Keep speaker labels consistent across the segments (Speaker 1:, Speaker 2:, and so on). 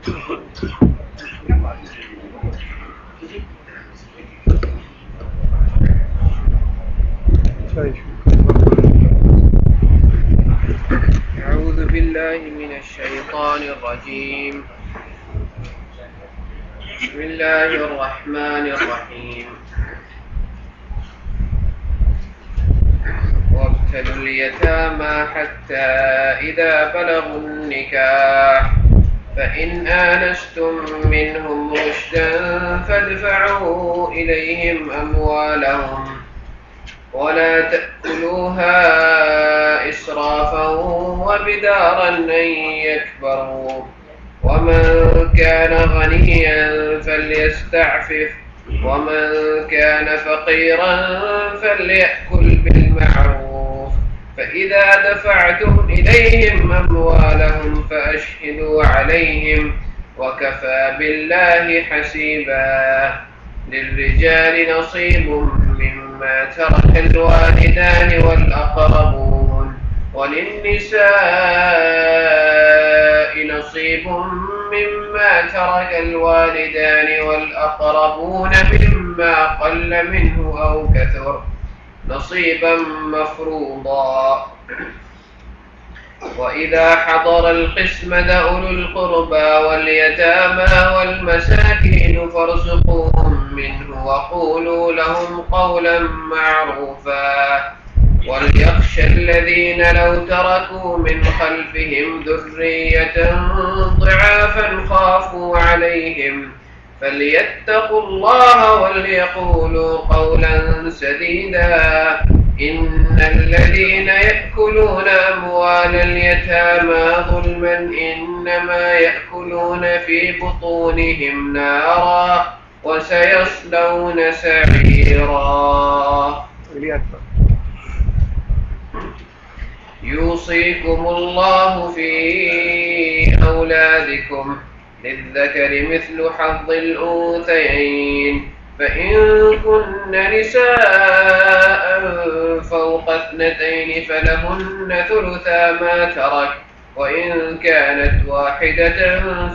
Speaker 1: أعوذ بالله من الشيطان الرجيم. بسم الله الرحمن الرحيم. وابتلوا اليتامى حتى إذا بلغوا النكاح فإن آنستم منهم رشدا فادفعوا إليهم أموالهم ولا تأكلوها إسرافا وبدارا أن يكبروا ومن كان غنيا فليستعفف ومن كان فقيرا فليأكل بالمعروف فإذا دفعتم إليهم أموالهم فأشهدوا عليهم وكفى بالله حسيبا. للرجال نصيب مما ترك الوالدان والأقربون وللنساء نصيب مما ترك الوالدان والأقربون مما قل منه أو كثر نصيبا مفروضا. وإذا حضر القسمة أولو القربى واليتامى والمساكين فارزقوهم منه وقولوا لهم قولا معروفا. وليخشى الذين لو تركوا من خلفهم ذرية ضعافا خافوا عليهم فليتقوا الله وليقولوا قولا سديدا. إن الذين يأكلون أموال اليتامى ظلما إنما يأكلون في بطونهم نارا وسيصلون سعيرا. يوصيكم الله في أولادكم للذكر مثل حظ الأنثيين فإن كن نساء فوق 2 فلهن ثلثا ما ترك وإن كانت واحدة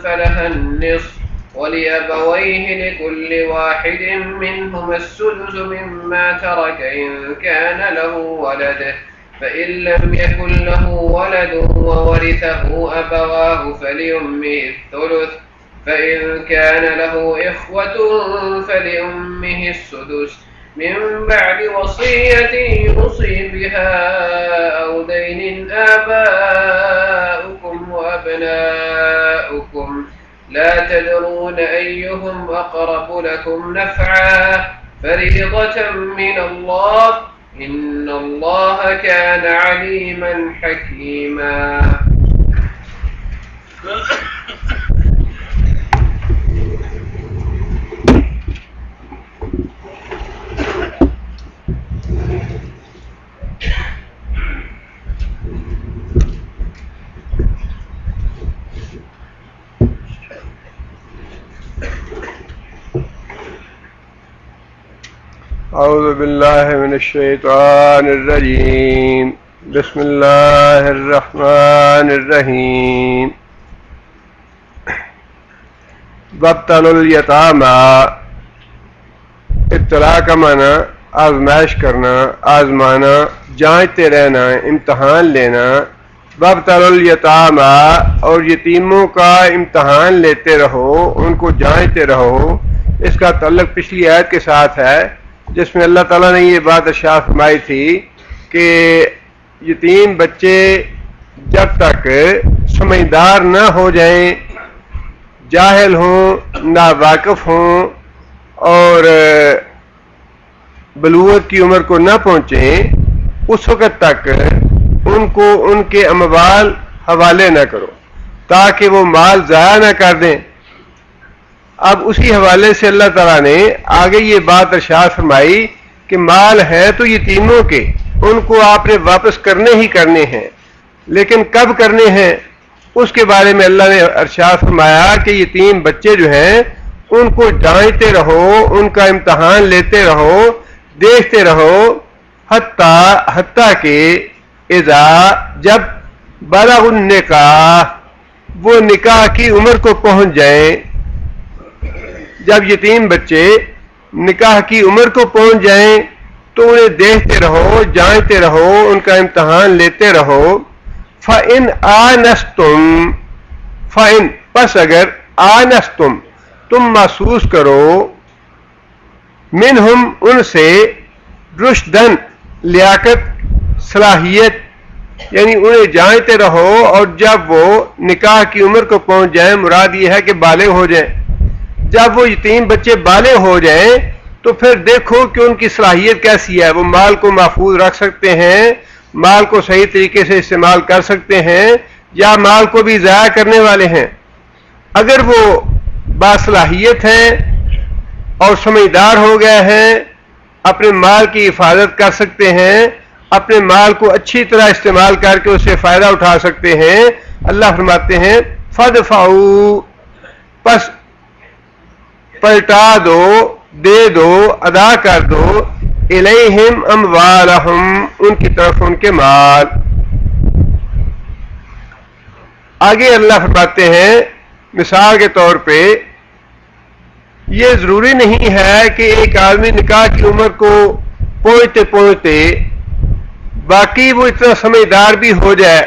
Speaker 1: فلها النصف ولأبويه لكل واحد منهما السدس مما ترك إن كان له ولد فإن لم يكن له ولد وورثه أبواه فلأمه الثلث فإن كان له إخوة فلأمه السدس من بعد وصية يوصي بها أو دين. آباؤكم وأبناؤكم لا تدرون أيهم أقرب لكم نفعا فريضة من الله إن الله كان عليما حكيما.
Speaker 2: أعوذ بالله من الشيطان الرجيم. بسم الله الرحمن الرحيم. وابتلوا اليتامى، ابتلا کا معنی آزمائش کرنا، آزمانا، جانچتے رہنا، امتحان لینا. وابتلوا الیتامى، اور یتیموں کا امتحان لیتے رہو، ان کو جانچتے رہو. اس کا تعلق پچھلی آیت کے ساتھ ہے جس میں اللہ تعالیٰ نے یہ بات ارشاد فرمائی تھی کہ یتیم بچے جب تک سمجھدار نہ ہو جائیں، جاہل ہوں، ناواقف ہوں اور بلوغت کی عمر کو نہ پہنچیں، اس وقت تک ان کو ان کے اموال حوالے نہ کرو تاکہ وہ مال ضائع نہ کر دیں. اب اسی حوالے سے اللہ تعالیٰ نے آگے یہ بات ارشاد فرمائی کہ مال ہے تو یتیموں کے، ان کو آپ نے واپس کرنے ہی کرنے ہیں، لیکن کب کرنے ہیں اس کے بارے میں اللہ نے ارشاد فرمایا کہ یتیم بچے جو ہیں ان کو جانچتے رہو، ان کا امتحان لیتے رہو، دیکھتے رہو، حتیٰ کہ اذا، جب بلغ النکاح، وہ نکاح کی عمر کو پہنچ جائیں. جب یتیم بچے نکاح کی عمر کو پہنچ جائیں تو انہیں دیکھتے رہو، جانتے رہو، ان کا امتحان لیتے رہو. فَإِنْ آنَسْتُمْ فَإِنْ پس اگر آنَسْتُمْ تم محسوس کرو منہم ان سے رشدن لیاقت صلاحیت، یعنی انہیں جانتے رہو اور جب وہ نکاح کی عمر کو پہنچ جائیں، مراد یہ ہے کہ بالغ ہو جائیں، جب وہ یتیم بچے بالغ ہو جائیں تو پھر دیکھو کہ ان کی صلاحیت کیسی ہے، وہ مال کو محفوظ رکھ سکتے ہیں، مال کو صحیح طریقے سے استعمال کر سکتے ہیں یا مال کو بھی ضائع کرنے والے ہیں. اگر وہ باصلاحیت ہیں اور سمجھدار ہو گئے ہیں، اپنے مال کی حفاظت کر سکتے ہیں، اپنے مال کو اچھی طرح استعمال کر کے اس سے فائدہ اٹھا سکتے ہیں، اللہ فرماتے ہیں فَادْفَعُوا پس پلٹا دو، دے دو، ادا کر دو، الیہم اموالہم ان کی طرف ان کے مال. آگے اللہ فرماتے ہیں مثال کے طور پہ یہ ضروری نہیں ہے کہ ایک آدمی نکاح کی عمر کو پہنچتے پہنچتے باقی وہ اتنا سمجھدار بھی ہو جائے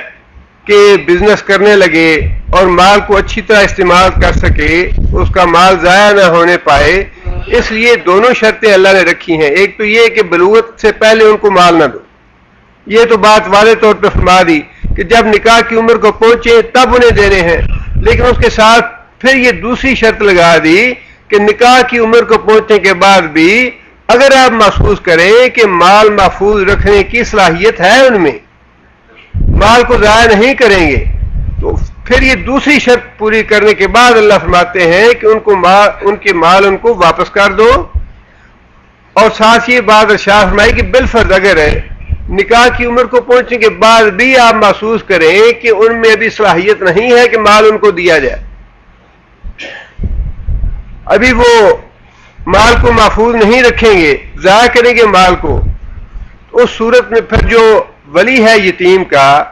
Speaker 2: کہ بزنس کرنے لگے اور مال کو اچھی طرح استعمال کر سکے، اس کا مال ضائع نہ ہونے پائے. اس لیے دونوں شرطیں اللہ نے رکھی ہیں. ایک تو یہ کہ بلوغت سے پہلے ان کو مال نہ دو، یہ تو بات واضح طور پہ فرما دی کہ جب نکاح کی عمر کو پہنچے تب انہیں دینے ہیں، لیکن اس کے ساتھ پھر یہ دوسری شرط لگا دی کہ نکاح کی عمر کو پہنچنے کے بعد بھی اگر آپ محسوس کریں کہ مال محفوظ رکھنے کی صلاحیت ہے، ان میں مال کو ضائع نہیں کریں گے، تو پھر یہ دوسری شرط پوری کرنے کے بعد اللہ فرماتے ہیں کہ ان کے مال ان کو واپس کر دو. اور ساتھ یہ بات ارشاد فرمائی کہ بالفرض اگر ہے نکاح کی عمر کو پہنچنے کے بعد بھی آپ محسوس کریں کہ ان میں ابھی صلاحیت نہیں ہے کہ مال ان کو دیا جائے، ابھی وہ مال کو محفوظ نہیں رکھیں گے، ضائع کریں گے مال کو، اس صورت میں پھر جو ولی ہے یتیم کا،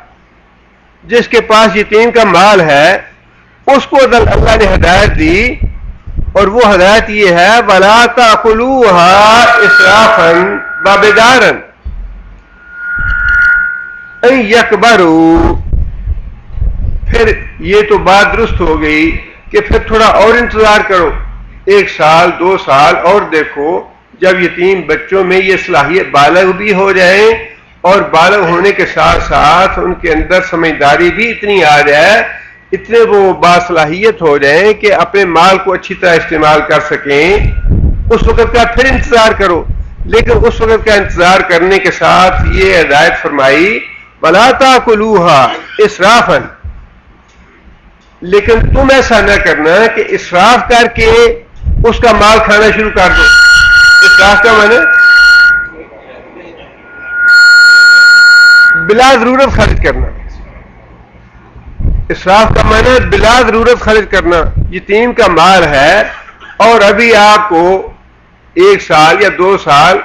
Speaker 2: جس کے پاس یتیم کا مال ہے، اس کو اللہ نے ہدایت دی، اور وہ ہدایت یہ ہے وَلَا تَأْكُلُوهَا إِسْرَافًا وَبِدَارًا أَن يَكْبَرُوا. پھر یہ تو بات درست ہو گئی کہ پھر تھوڑا اور انتظار کرو، 1 سال 2 سال اور دیکھو، جب یتیم بچوں میں یہ صلاحیت بالغ بھی ہو جائیں اور بالغ ہونے کے ساتھ ساتھ ان کے اندر سمجھداری بھی اتنی آ جائے، اتنے وہ باصلاحیت ہو جائیں کہ اپنے مال کو اچھی طرح استعمال کر سکیں، اس وقت کا پھر انتظار کرو. لیکن اس وقت کا انتظار کرنے کے ساتھ یہ ہدایت فرمائی وَلَا تَأْكُلُوهَا إِسْرَافًا، لیکن تم ایسا نہ کرنا کہ اسراف کر کے اس کا مال کھانا شروع کر دو. اسراف کا معنی بلا ضرورت خرچ کرنا، اسراف کا معنی بلا ضرورت خرچ کرنا. یتیم کا مال ہے اور ابھی آپ کو 1 سال یا 2 سال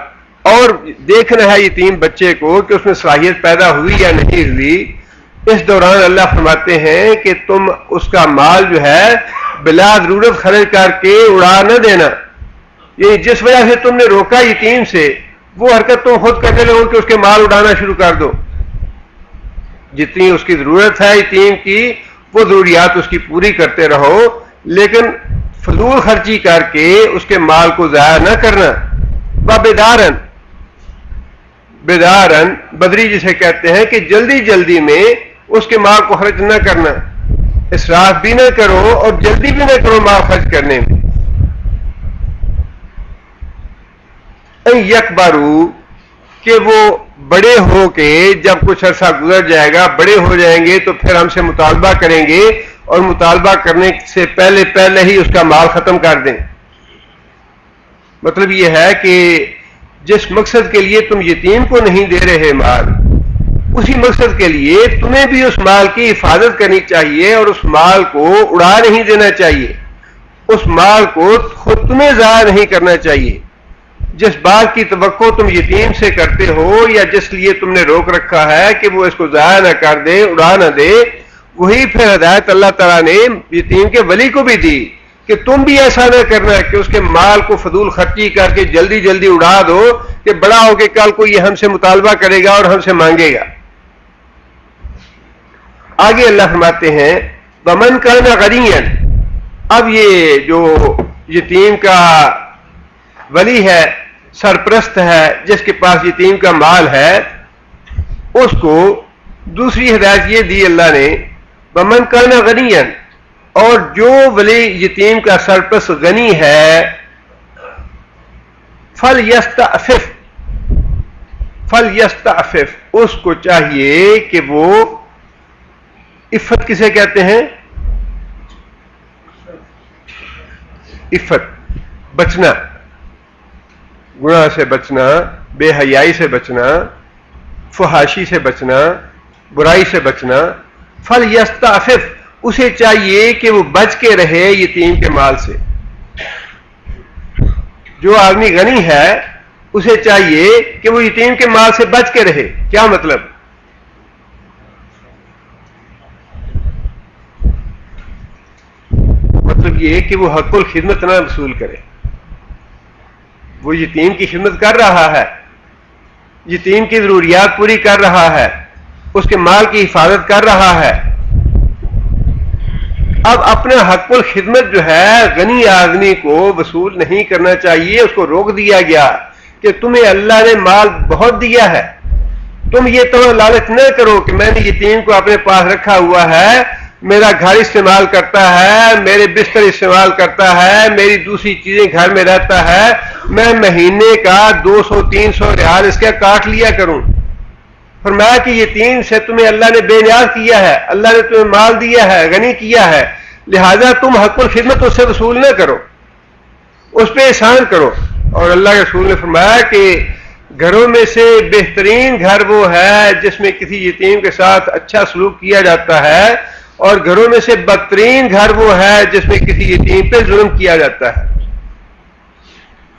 Speaker 2: اور دیکھنا ہے یتیم بچے کو کہ اس میں صلاحیت پیدا ہوئی یا نہیں ہوئی، اس دوران اللہ فرماتے ہیں کہ تم اس کا مال جو ہے بلا ضرورت خرچ کر کے اڑا نہ دینا. یہ جس وجہ سے تم نے روکا یتیم سے، وہ حرکت تم خود کرنے لگو کہ اس کے مال اڑانا شروع کر دو. جتنی اس کی ضرورت ہے یتیم کی، وہ ضروریات اس کی پوری کرتے رہو، لیکن فضول خرچی کر کے اس کے مال کو ضائع نہ کرنا. وَبِدَارًا، بیدارن بدری جسے کہتے ہیں کہ جلدی جلدی میں اس کے مال کو خرچ نہ کرنا، اسراف بھی نہ کرو اور جلدی بھی نہ کرو مال خرچ کرنے میں. یکبرو، کہ وہ بڑے ہو کے جب کچھ عرصہ گزر جائے گا، بڑے ہو جائیں گے تو پھر ہم سے مطالبہ کریں گے اور مطالبہ کرنے سے پہلے پہلے ہی اس کا مال ختم کر دیں. مطلب یہ ہے کہ جس مقصد کے لیے تم یتیم کو نہیں دے رہے مال، اسی مقصد کے لیے تمہیں بھی اس مال کی حفاظت کرنی چاہیے اور اس مال کو اڑا نہیں دینا چاہیے، اس مال کو خود تمہیں ضائع نہیں کرنا چاہیے. جس بات کی توقع تم یتیم سے کرتے ہو یا جس لیے تم نے روک رکھا ہے کہ وہ اس کو ضائع نہ کر دے، اڑا نہ دے، وہی پھر ہدایت اللہ تعالیٰ نے یتیم کے ولی کو بھی دی کہ تم بھی ایسا نہ کرنا کہ اس کے مال کو فضول خرچی کر کے جلدی جلدی اڑا دو کہ بڑا ہو کے کل کو یہ ہم سے مطالبہ کرے گا اور ہم سے مانگے گا. آگے اللہ فرماتے ہیں ومن کان غنیا. اب یہ جو یتیم کا ولی ہے، سرپرست ہے، جس کے پاس یتیم کا مال ہے، اس کو دوسری ہدایت یہ دی اللہ نے ومن کان غنیا، اور جو ولی یتیم کا سرپرست غنی ہے فلیستعفف، اس کو چاہیے کہ وہ عفت کسے کہتے ہیں؟ عفت، بچنا، گناہ سے بچنا، بے حیائی سے بچنا، فحاشی سے بچنا، برائی سے بچنا. فلیستعفف، اسے چاہیے کہ وہ بچ کے رہے یتیم کے مال سے. جو آدمی غنی ہے اسے چاہیے کہ وہ یتیم کے مال سے بچ کے رہے. کیا مطلب؟ مطلب یہ کہ وہ حق الخدمت نہ وصول کرے. وہ یتیم کی خدمت کر رہا ہے، یتیم کی ضروریات پوری کر رہا ہے، اس کے مال کی حفاظت کر رہا ہے. اب اپنا حق الخدمت جو ہے غنی آدمی کو وصول نہیں کرنا چاہیے. اس کو روک دیا گیا کہ تمہیں اللہ نے مال بہت دیا ہے، تم یہ تو لالچ نہ کرو کہ میں نے یتیم کو اپنے پاس رکھا ہوا ہے، میرا گھر استعمال کرتا ہے، میرے بستر استعمال کرتا ہے، میری دوسری چیزیں گھر میں رہتا ہے، میں مہینے کا 200-300 ریال اس کا کاٹ لیا کروں. فرمایا کہ یتیم سے تمہیں اللہ نے بے نیاز کیا ہے، اللہ نے تمہیں مال دیا ہے، غنی کیا ہے، لہذا تم حق الخدمت اس سے وصول نہ کرو، اس پہ احسان کرو. اور اللہ کے رسول نے فرمایا کہ گھروں میں سے بہترین گھر وہ ہے جس میں کسی یتیم کے ساتھ اچھا سلوک کیا جاتا ہے، اور گھروں میں سے بدترین گھر وہ ہے جس میں کسی یتیم پہ ظلم کیا جاتا ہے.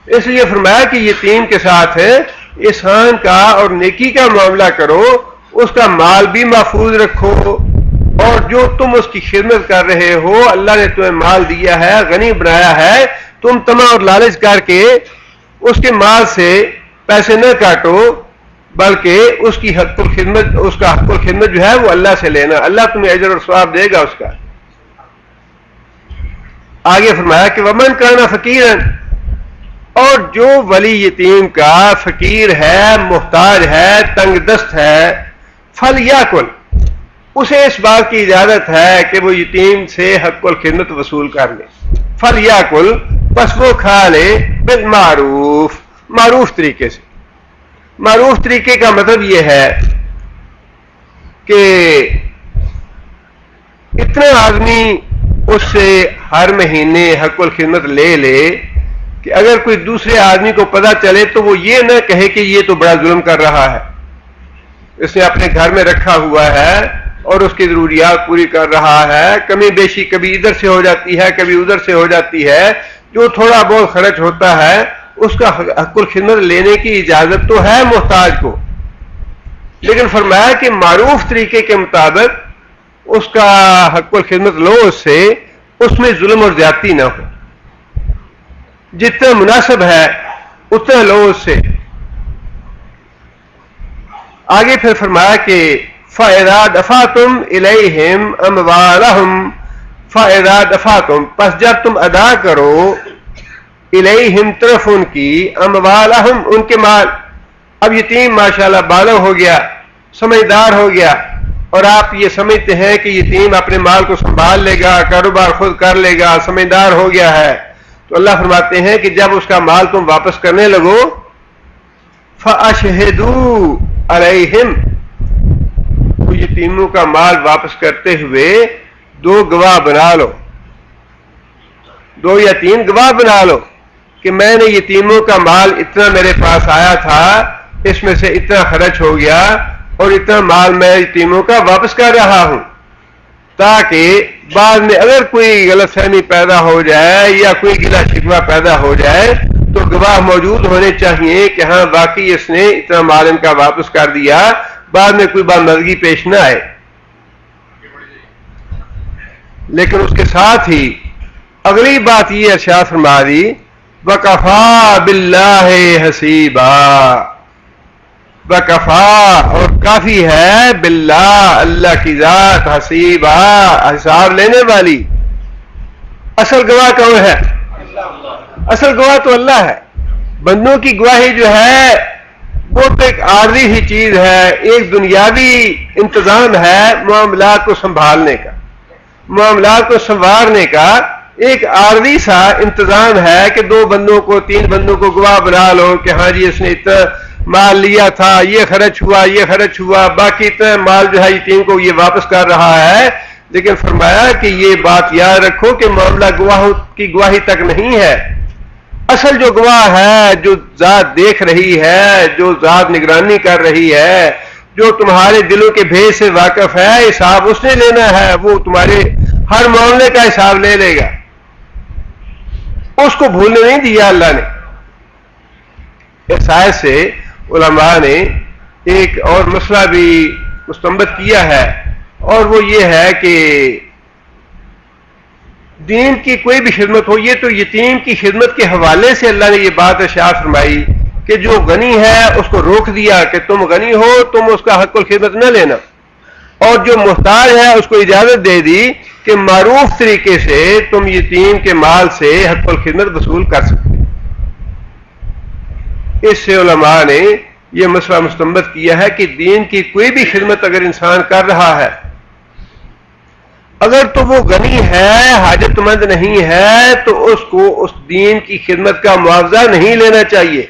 Speaker 2: اس لیے فرمایا کہ یتیم کے ساتھ احسان کا اور نیکی کا معاملہ کرو، اس کا مال بھی محفوظ رکھو، اور جو تم اس کی خدمت کر رہے ہو، اللہ نے تمہیں مال دیا ہے، غنی بنایا ہے، تم طمع اور لالچ کر کے اس کے مال سے پیسے نہ کاٹو، بلکہ اس کی حق الخدمت، اس کا حق الخدمت جو ہے وہ اللہ سے لینا. اللہ تمہیں اجر اور ثواب دے گا اس کا. آگے فرمایا کہ ومن کان فقیرا، اور جو ولی یتیم کا فقیر ہے، محتاج ہے، تنگ دست ہے، فلیاکل، اسے اس بات کی اجازت ہے کہ وہ یتیم سے حق الخدمت وصول کر لے. فلیاکل، پس وہ کھا لے بالمعروف، معروف طریقے سے. معروف طریقے کا مطلب یہ ہے کہ اتنا آدمی اس سے ہر مہینے حق الخدمت لے لے کہ اگر کوئی دوسرے آدمی کو پتہ چلے تو وہ یہ نہ کہے کہ یہ تو بڑا ظلم کر رہا ہے، اس نے اپنے گھر میں رکھا ہوا ہے اور اس کی ضروریات پوری کر رہا ہے، کمی بیشی کبھی ادھر سے ہو جاتی ہے کبھی ادھر سے ہو جاتی ہے، جو تھوڑا بہت خرچ ہوتا ہے اس کا حق الخدمت لینے کی اجازت تو ہے محتاج کو، لیکن فرمایا کہ معروف طریقے کے مطابق اس کا حق الخدمت لو، اس سے اس میں ظلم اور زیادتی نہ ہو، جتنا مناسب ہے اتنا لو اس سے. آگے پھر فرمایا کہ فَإِذَا دَفَعْتُمْ إِلَيْهِمْ أَمْوَالَهُمْ فَإِذَا دَفَعْتُمْ، پس جب تم ادا کرو الیہم طرف ان کی، اموالہم ان کے مال. اب یتیم ماشاءاللہ بالغ ہو گیا، سمجھدار ہو گیا، اور آپ یہ سمجھتے ہیں کہ یتیم اپنے مال کو سنبھال لے گا، کاروبار خود کر لے گا، سمجھدار ہو گیا ہے، تو اللہ فرماتے ہیں کہ جب اس کا مال تم واپس کرنے لگو فَأَشْهِدُوا عَلَيْهِمْ، تو یتیموں کا مال واپس کرتے ہوئے 2 گواہ بنا لو، 2 یا 3 گواہ بنا لو کہ میں نے یتیموں کا مال اتنا میرے پاس آیا تھا، اس میں سے اتنا خرچ ہو گیا اور اتنا مال میں یتیموں کا واپس کر رہا ہوں، تاکہ بعد میں اگر کوئی غلط فہمی پیدا ہو جائے یا کوئی گلہ شکوہ پیدا ہو جائے تو گواہ موجود ہونے چاہیے کہ ہاں واقعی اس نے اتنا مال ان کا واپس کر دیا، بعد میں کوئی بدمزگی پیش نہ آئے. لیکن اس کے ساتھ ہی اگلی بات یہ ارشاد فرما دی وَكَفَى بِاللَّهِ حَسِيبًا، وَكَفَى اور کافی ہے باللہ اللہ کی ذات حسیبا حساب لینے والی۔ اصل گواہ کون ہے؟ اصل گواہ تو اللہ ہے۔ بندوں کی گواہی جو ہے وہ تو ایک عارضی ہی چیز ہے، ایک دنیاوی انتظام ہے معاملات کو سنبھالنے کا، معاملات کو سنوارنے کا ایک عارضی سا انتظام ہے کہ دو بندوں کو تین بندوں کو گواہ بنا لو کہ ہاں جی اس نے اتنا مال لیا تھا، یہ خرچ ہوا یہ خرچ ہوا، باقی اتنا مال جو ہے یتیم کو یہ واپس کر رہا ہے۔ لیکن فرمایا کہ یہ بات یاد رکھو کہ معاملہ گواہوں کی گواہی تک نہیں ہے، اصل جو گواہ ہے، جو ذات دیکھ رہی ہے، جو ذات نگرانی کر رہی ہے، جو تمہارے دلوں کے بھید سے واقف ہے، حساب اس نے لینا ہے، وہ تمہارے ہر معاملے کا حساب لے لے گا، اس کو بھولنے نہیں دیا اللہ نے۔ اس آیت سے علماء نے ایک اور مسئلہ بھی مستنبط کیا ہے، اور وہ یہ ہے کہ دین کی کوئی بھی خدمت ہو، یہ تو یتیم کی خدمت کے حوالے سے اللہ نے یہ بات ارشاد فرمائی کہ جو غنی ہے اس کو روک دیا کہ تم غنی ہو، تم اس کا حق الخدمت نہ لینا، اور جو محتاج ہے اس کو اجازت دے دی کہ معروف طریقے سے تم یتیم کے مال سے حق الخدمت وصول کر سکتے۔ اس سے علماء نے یہ مسئلہ مستنبط کیا ہے کہ دین کی کوئی بھی خدمت اگر انسان کر رہا ہے، اگر تو وہ غنی ہے، حاجت مند نہیں ہے، تو اس کو اس دین کی خدمت کا معاوضہ نہیں لینا چاہیے۔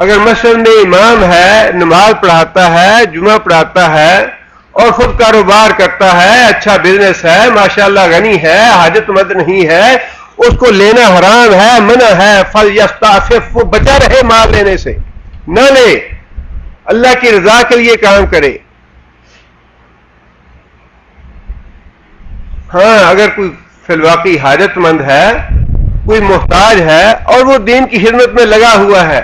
Speaker 2: اگر مسجد میں امام ہے، نماز پڑھاتا ہے، جمعہ پڑھاتا ہے اور خود کاروبار کرتا ہے، اچھا بزنس ہے، ماشاءاللہ غنی ہے، حاجت مند نہیں ہے، اس کو لینا حرام ہے، منع ہے، فَلْيَسْتَعْفِفْ، وہ بچا رہے مال لینے سے، نہ لے، اللہ کی رضا کے لیے کام کرے۔ ہاں اگر کوئی فی الواقع حاجت مند ہے، کوئی محتاج ہے اور وہ دین کی خدمت میں لگا ہوا ہے،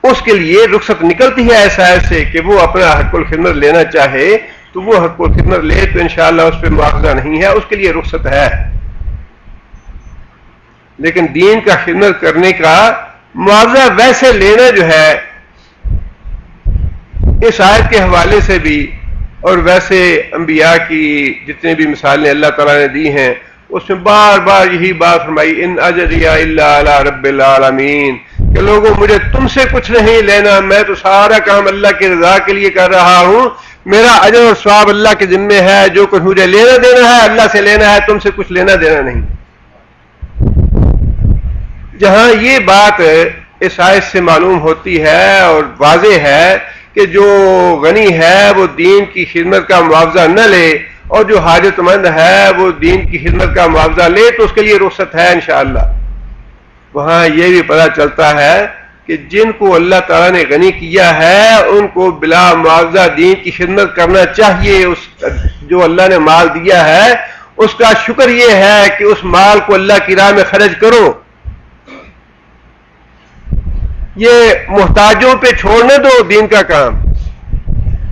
Speaker 2: اس کے لیے رخصت نکلتی ہے ایسا سے کہ وہ اپنا حق الخدمت لینا چاہے تو وہ حق الخدمت لے، تو انشاءاللہ اس پہ مواخذہ نہیں ہے، اس کے لیے رخصت ہے۔ لیکن دین کا خدمت کرنے کا معاوضہ ویسے لینا جو ہے، اس آیت کے حوالے سے بھی اور ویسے انبیاء کی جتنے بھی مثالیں اللہ تعالیٰ نے دی ہیں اس میں بار بار یہی بات فرمائی، ان اجریہ الا علی رب العالمین، کہ لوگوں مجھے تم سے کچھ نہیں لینا، میں تو سارا کام اللہ کی رضا کے لیے کر رہا ہوں، میرا اجر اور ثواب اللہ کے ذمے ہے، جو کچھ مجھے لینا دینا ہے اللہ سے لینا ہے، تم سے کچھ لینا دینا نہیں۔ جہاں یہ بات اس آیت سے معلوم ہوتی ہے اور واضح ہے کہ جو غنی ہے وہ دین کی خدمت کا معاوضہ نہ لے، اور جو حاجت مند ہے وہ دین کی خدمت کا معاوضہ لے، تو اس کے لیے رخصت ہے انشاءاللہ۔ وہاں یہ بھی پتہ چلتا ہے کہ جن کو اللہ تعالیٰ نے غنی کیا ہے ان کو بلا معاوضہ دین کی خدمت کرنا چاہیے۔ اس جو اللہ نے مال دیا ہے اس کا شکر یہ ہے کہ اس مال کو اللہ کی راہ میں خرچ کرو۔ یہ محتاجوں پہ چھوڑنے دو دین کا کام،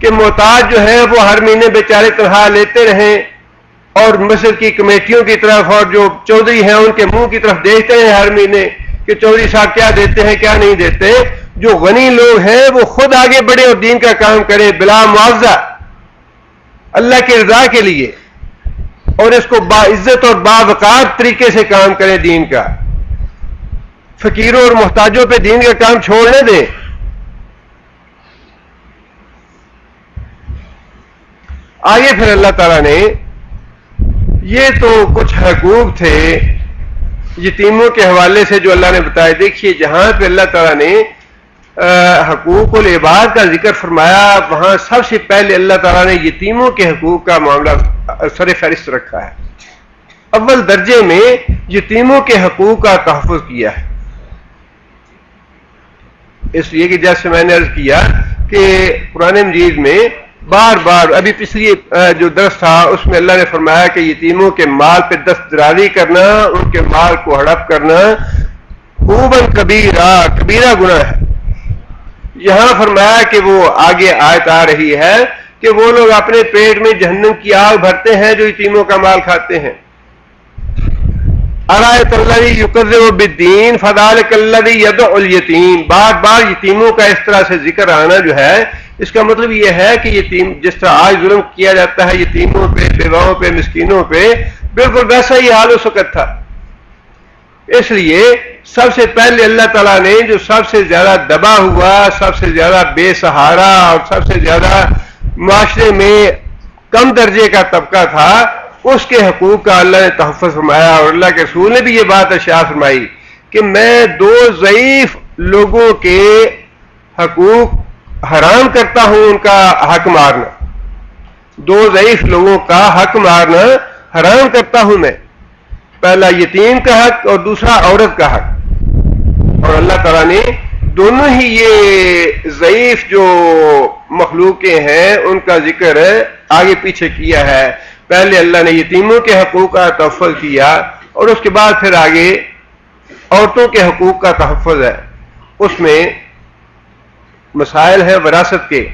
Speaker 2: کہ محتاج جو ہے وہ ہر مہینے بیچارے تنخواہ لیتے رہیں اور مسجد کی کمیٹیوں کی طرف اور جو چودھری ہیں ان کے منہ کی طرف دیکھتے ہیں ہر مہینے کہ چودھری صاحب کیا دیتے ہیں کیا نہیں دیتے۔ جو غنی لوگ ہیں وہ خود آگے بڑھے اور دین کا کام کرے بلا معاوضہ اللہ کی رضا کے لیے، اور اس کو باعزت اور باوقار طریقے سے کام کرے دین کا۔ فقیروں اور محتاجوں پہ دین کا کام چھوڑنے دیں۔ آگے پھر اللہ تعالیٰ نے یہ تو کچھ حقوق تھے یتیموں کے حوالے سے جو اللہ نے بتایا۔ دیکھیے جہاں پہ اللہ تعالیٰ نے حقوق العباد کا ذکر فرمایا وہاں سب سے پہلے اللہ تعالیٰ نے یتیموں کے حقوق کا معاملہ سر فہرست رکھا ہے، اول درجے میں یتیموں کے حقوق کا تحفظ کیا ہے۔ اس لیے کہ جیسے میں نے عرض کیا کہ قرآن مجید میں بار بار، ابھی پچھلی جو درس تھا اس میں اللہ نے فرمایا کہ یتیموں کے مال پہ دستدرازی کرنا، ان کے مال کو ہڑپ کرنا خوباً کبیرہ گناہ ہے۔ یہاں فرمایا کہ وہ آگے آیت آ رہی ہے کہ کہ وہ لوگ اپنے پیٹ میں جہنم کی آگ بھرتے ہیں جو یتیموں کا مال کھاتے ہیں. ارایت الذی یکذب بالدین فذلک الذی یدع الیتیم. بار بار یتیموں کا اس طرح سے ذکر آنا جو ہے اس کا مطلب یہ ہے کہ یتیم جس طرح آج ظلم کیا جاتا ہے یتیموں پہ، بیواؤں پہ، مسکینوں پہ، بالکل ویسا ہی حال اس وقت تھا. اس لیے سب سے پہلے اللہ تعالیٰ نے جو سب سے زیادہ دبا ہوا، سب سے زیادہ بے سہارا اور سب سے زیادہ معاشرے میں کم درجے کا طبقہ تھا، اس کے حقوق کا اللہ نے تحفظ فرمایا. اور اللہ کے رسول نے بھی یہ بات ارشاد فرمائی کہ میں دو ضعیف لوگوں کے حقوق حرام کرتا ہوں، ان کا حق مارنا. دو ضعیف لوگوں کا حق مارنا حرام کرتا ہوں میں. پہلا یتیم کا حق اور دوسرا عورت کا حق. اور اللہ تعالیٰ نے دونوں ہی یہ ضعیف جو مخلوقیں ہیں ان کا ذکر آگے پیچھے کیا ہے. پہلے اللہ نے یتیموں کے حقوق کا تحفظ کیا اور اس کے بعد پھر آگے عورتوں کے حقوق کا تحفظ ہے. اس میں مسائل ہیں وراثت کے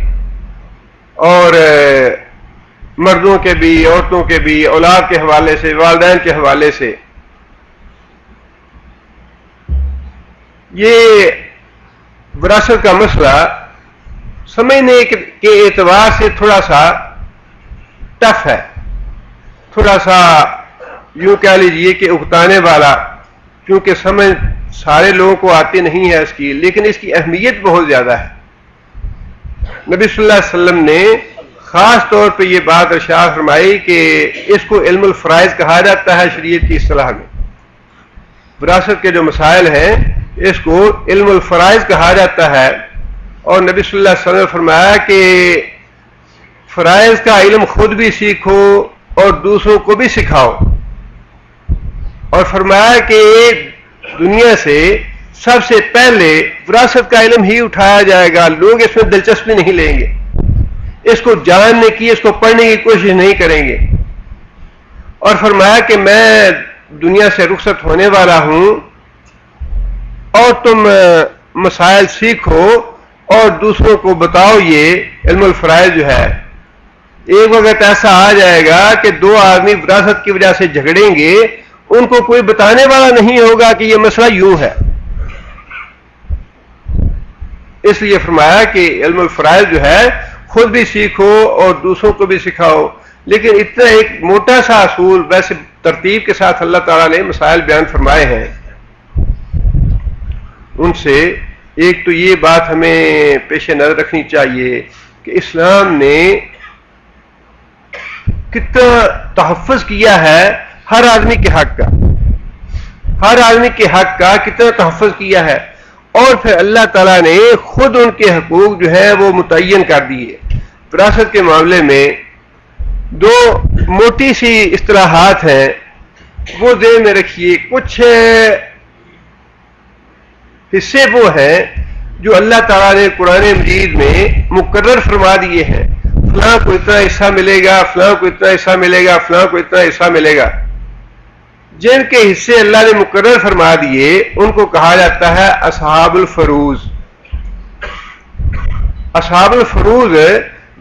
Speaker 2: اور مردوں کے بھی، عورتوں کے بھی، اولاد کے حوالے سے، والدین کے حوالے سے. یہ وراثت کا مسئلہ سمجھنے کے اعتبار سے تھوڑا سا ٹف ہے، تھوڑا سا یوں کہہ لیجئے کہ اکتانے والا، کیونکہ سمجھ سارے لوگوں کو آتی نہیں ہے اس کی، لیکن اس کی اہمیت بہت زیادہ ہے. نبی صلی اللہ علیہ وسلم نے خاص طور پہ یہ بات ارشاد فرمائی کہ اس کو علم الفرائض کہا جاتا ہے شریعت کی اصطلاح میں. وراثت کے جو مسائل ہیں اس کو علم الفرائض کہا جاتا ہے. اور نبی صلی اللہ علیہ وسلم نے فرمایا کہ فرائض کا علم خود بھی سیکھو اور دوسروں کو بھی سکھاؤ. اور فرمایا کہ دنیا سے سب سے پہلے وراثت کا علم ہی اٹھایا جائے گا. لوگ اس میں دلچسپی نہیں لیں گے، اس کو جاننے کی، اس کو پڑھنے کی کوشش نہیں کریں گے. اور فرمایا کہ میں دنیا سے رخصت ہونے والا ہوں اور تم مسائل سیکھو اور دوسروں کو بتاؤ. یہ علم الفرائض جو ہے، ایک وقت ایسا آ جائے گا کہ دو آدمی وراثت کی وجہ سے جھگڑیں گے، ان کو کوئی بتانے والا نہیں ہوگا کہ یہ مسئلہ یوں ہے. اس لیے فرمایا کہ علم الفرائض جو ہے خود بھی سیکھو اور دوسروں کو بھی سکھاؤ. لیکن اتنا ایک موٹا سا اصول ویسے ترتیب کے ساتھ اللہ تعالیٰ نے مسائل بیان فرمائے ہیں. ان سے ایک تو یہ بات ہمیں پیش نظر رکھنی چاہیے کہ اسلام نے کتنا تحفظ کیا ہے ہر آدمی کے حق کا، ہر آدمی کے حق کا کتنا تحفظ کیا ہے. اور پھر اللہ تعالیٰ نے خود ان کے حقوق جو ہیں وہ متعین کر دیے. وراثت کے معاملے میں دو موٹی سی اصطلاحات ہیں، وہ ذہن میں رکھیے. کچھ حصے وہ ہیں جو اللہ تعالیٰ نے قرآن مجید میں مقرر فرما دیے ہیں. فلاں کو اتنا حصہ ملے گا، فلاں کو اتنا حصہ ملے گا، فلاں کو اتنا حصہ ملے گا. جن کے حصے اللہ نے مقرر فرما دیے ان کو کہا جاتا ہے اصحاب الفروض. اصحاب الفروض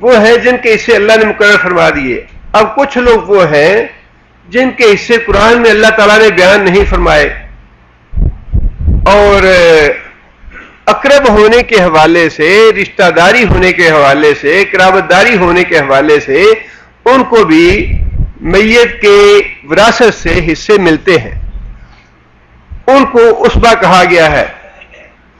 Speaker 2: وہ ہیں جن کے حصے اللہ نے مقرر فرما دیے. اب کچھ لوگ وہ ہیں جن کے حصے قرآن میں اللہ تعالیٰ نے بیان نہیں فرمائے، اور اقرب ہونے کے حوالے سے، رشتہ داری ہونے کے حوالے سے، قرابت داری ہونے کے حوالے سے ان کو بھی میت کے وراثت سے حصے ملتے ہیں. ان کو عصبہ کہا گیا ہے.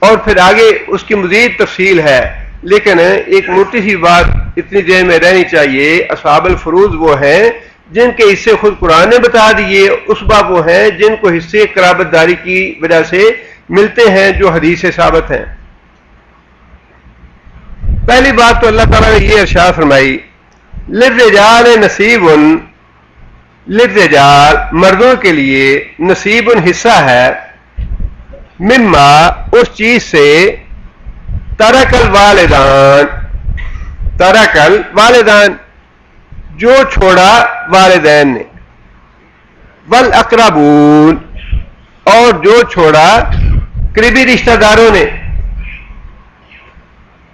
Speaker 2: اور پھر آگے اس کی مزید تفصیل ہے، لیکن ایک موٹی سی بات اتنی دیر میں رہنی چاہیے. اصحاب الفروض وہ ہیں جن کے حصے خود قرآن نے بتا دیے. عصبہ وہ ہیں جن کو حصے قرابت داری کی وجہ سے ملتے ہیں جو حدیث سے ثابت ہیں. پہلی بات تو اللہ تعالیٰ نے یہ ارشاد فرمائی للرجال نصیب، للرجال مردوں کے لیے نصیب حصہ ہے، مما اس چیز سے ترک الوالدان، ترک الوالدان جو چھوڑا والدین نے، والاقربون اور جو چھوڑا قریبی رشتہ داروں نے.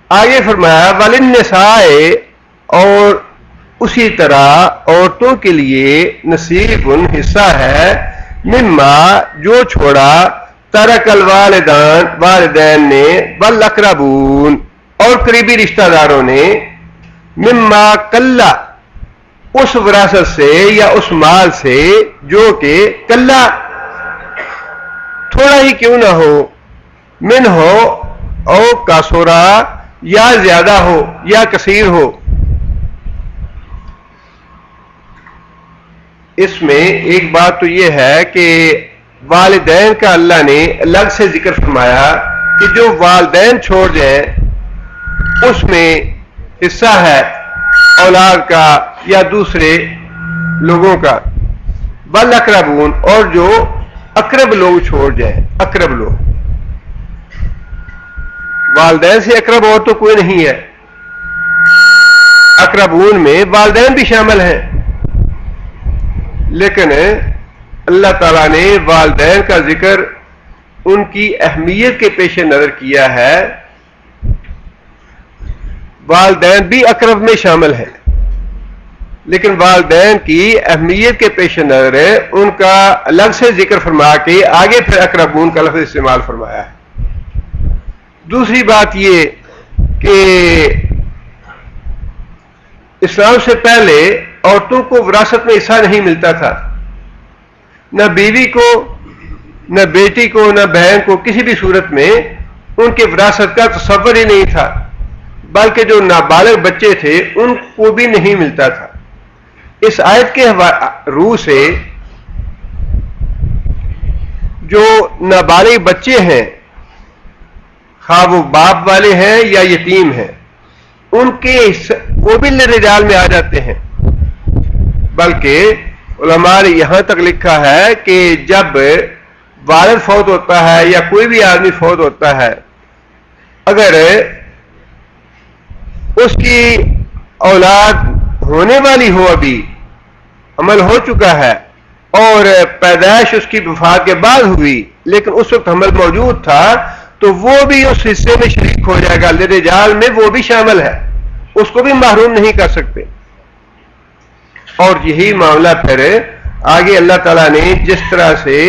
Speaker 2: آگے فرمایا وللنساء، اور اسی طرح عورتوں کے لیے نصیب حصہ ہے مما جو چھوڑا ترک والدین نے والاقربون اور قریبی رشتہ داروں نے مما کلا اس وراثت سے یا اس مال سے جو کہ کلا تھوڑا ہی کیوں نہ ہو من ہو او کاسورا یا زیادہ ہو یا کثیر ہو. اس میں ایک بات تو یہ ہے کہ والدین کا اللہ نے الگ سے ذکر فرمایا کہ جو والدین چھوڑ جائیں اس میں حصہ ہے اولاد کا یا دوسرے لوگوں کا. والاقربون اور جو اقرب لوگ چھوڑ جائیں, اقرب لوگ, والدین سے اقرب اور تو کوئی نہیں ہے, اقربون میں والدین بھی شامل ہیں, لیکن اللہ تعالیٰ نے والدین کا ذکر ان کی اہمیت کے پیش نظر کیا ہے. والدین بھی اقرب میں شامل ہیں, لیکن والدین کی اہمیت کے پیش نظر ان کا الگ سے ذکر فرما کے آگے پھر اقربون کا لفظ استعمال فرمایا ہے. دوسری بات یہ کہ اسلام سے پہلے عورتوں کو وراثت میں حصہ نہیں ملتا تھا, نہ بیوی کو, نہ بیٹی کو, نہ بہن کو, کسی بھی صورت میں ان کے وراثت کا تصور ہی نہیں تھا, بلکہ جو نابالغ بچے تھے ان کو بھی نہیں ملتا تھا. اس آیت کے روح سے جو نابالغ بچے ہیں, خواہ وہ باپ والے ہیں یا یتیم ہیں, ان کے وہ بھی للرجال میں آ جاتے ہیں. بلکہ علماء نے یہاں تک لکھا ہے کہ جب والد فوت ہوتا ہے یا کوئی بھی آدمی فوت ہوتا ہے, اگر اس کی اولاد ہونے والی ہو, ابھی حمل ہو چکا ہے اور پیدائش اس کی وفات کے بعد ہوئی لیکن اس وقت حمل موجود تھا, تو وہ بھی اس حصے میں شریک ہو جائے گا. للرجال میں وہ بھی شامل ہے, اس کو بھی محروم نہیں کر سکتے. اور یہی معاملہ پھر آگے اللہ تعالیٰ نے جس طرح سے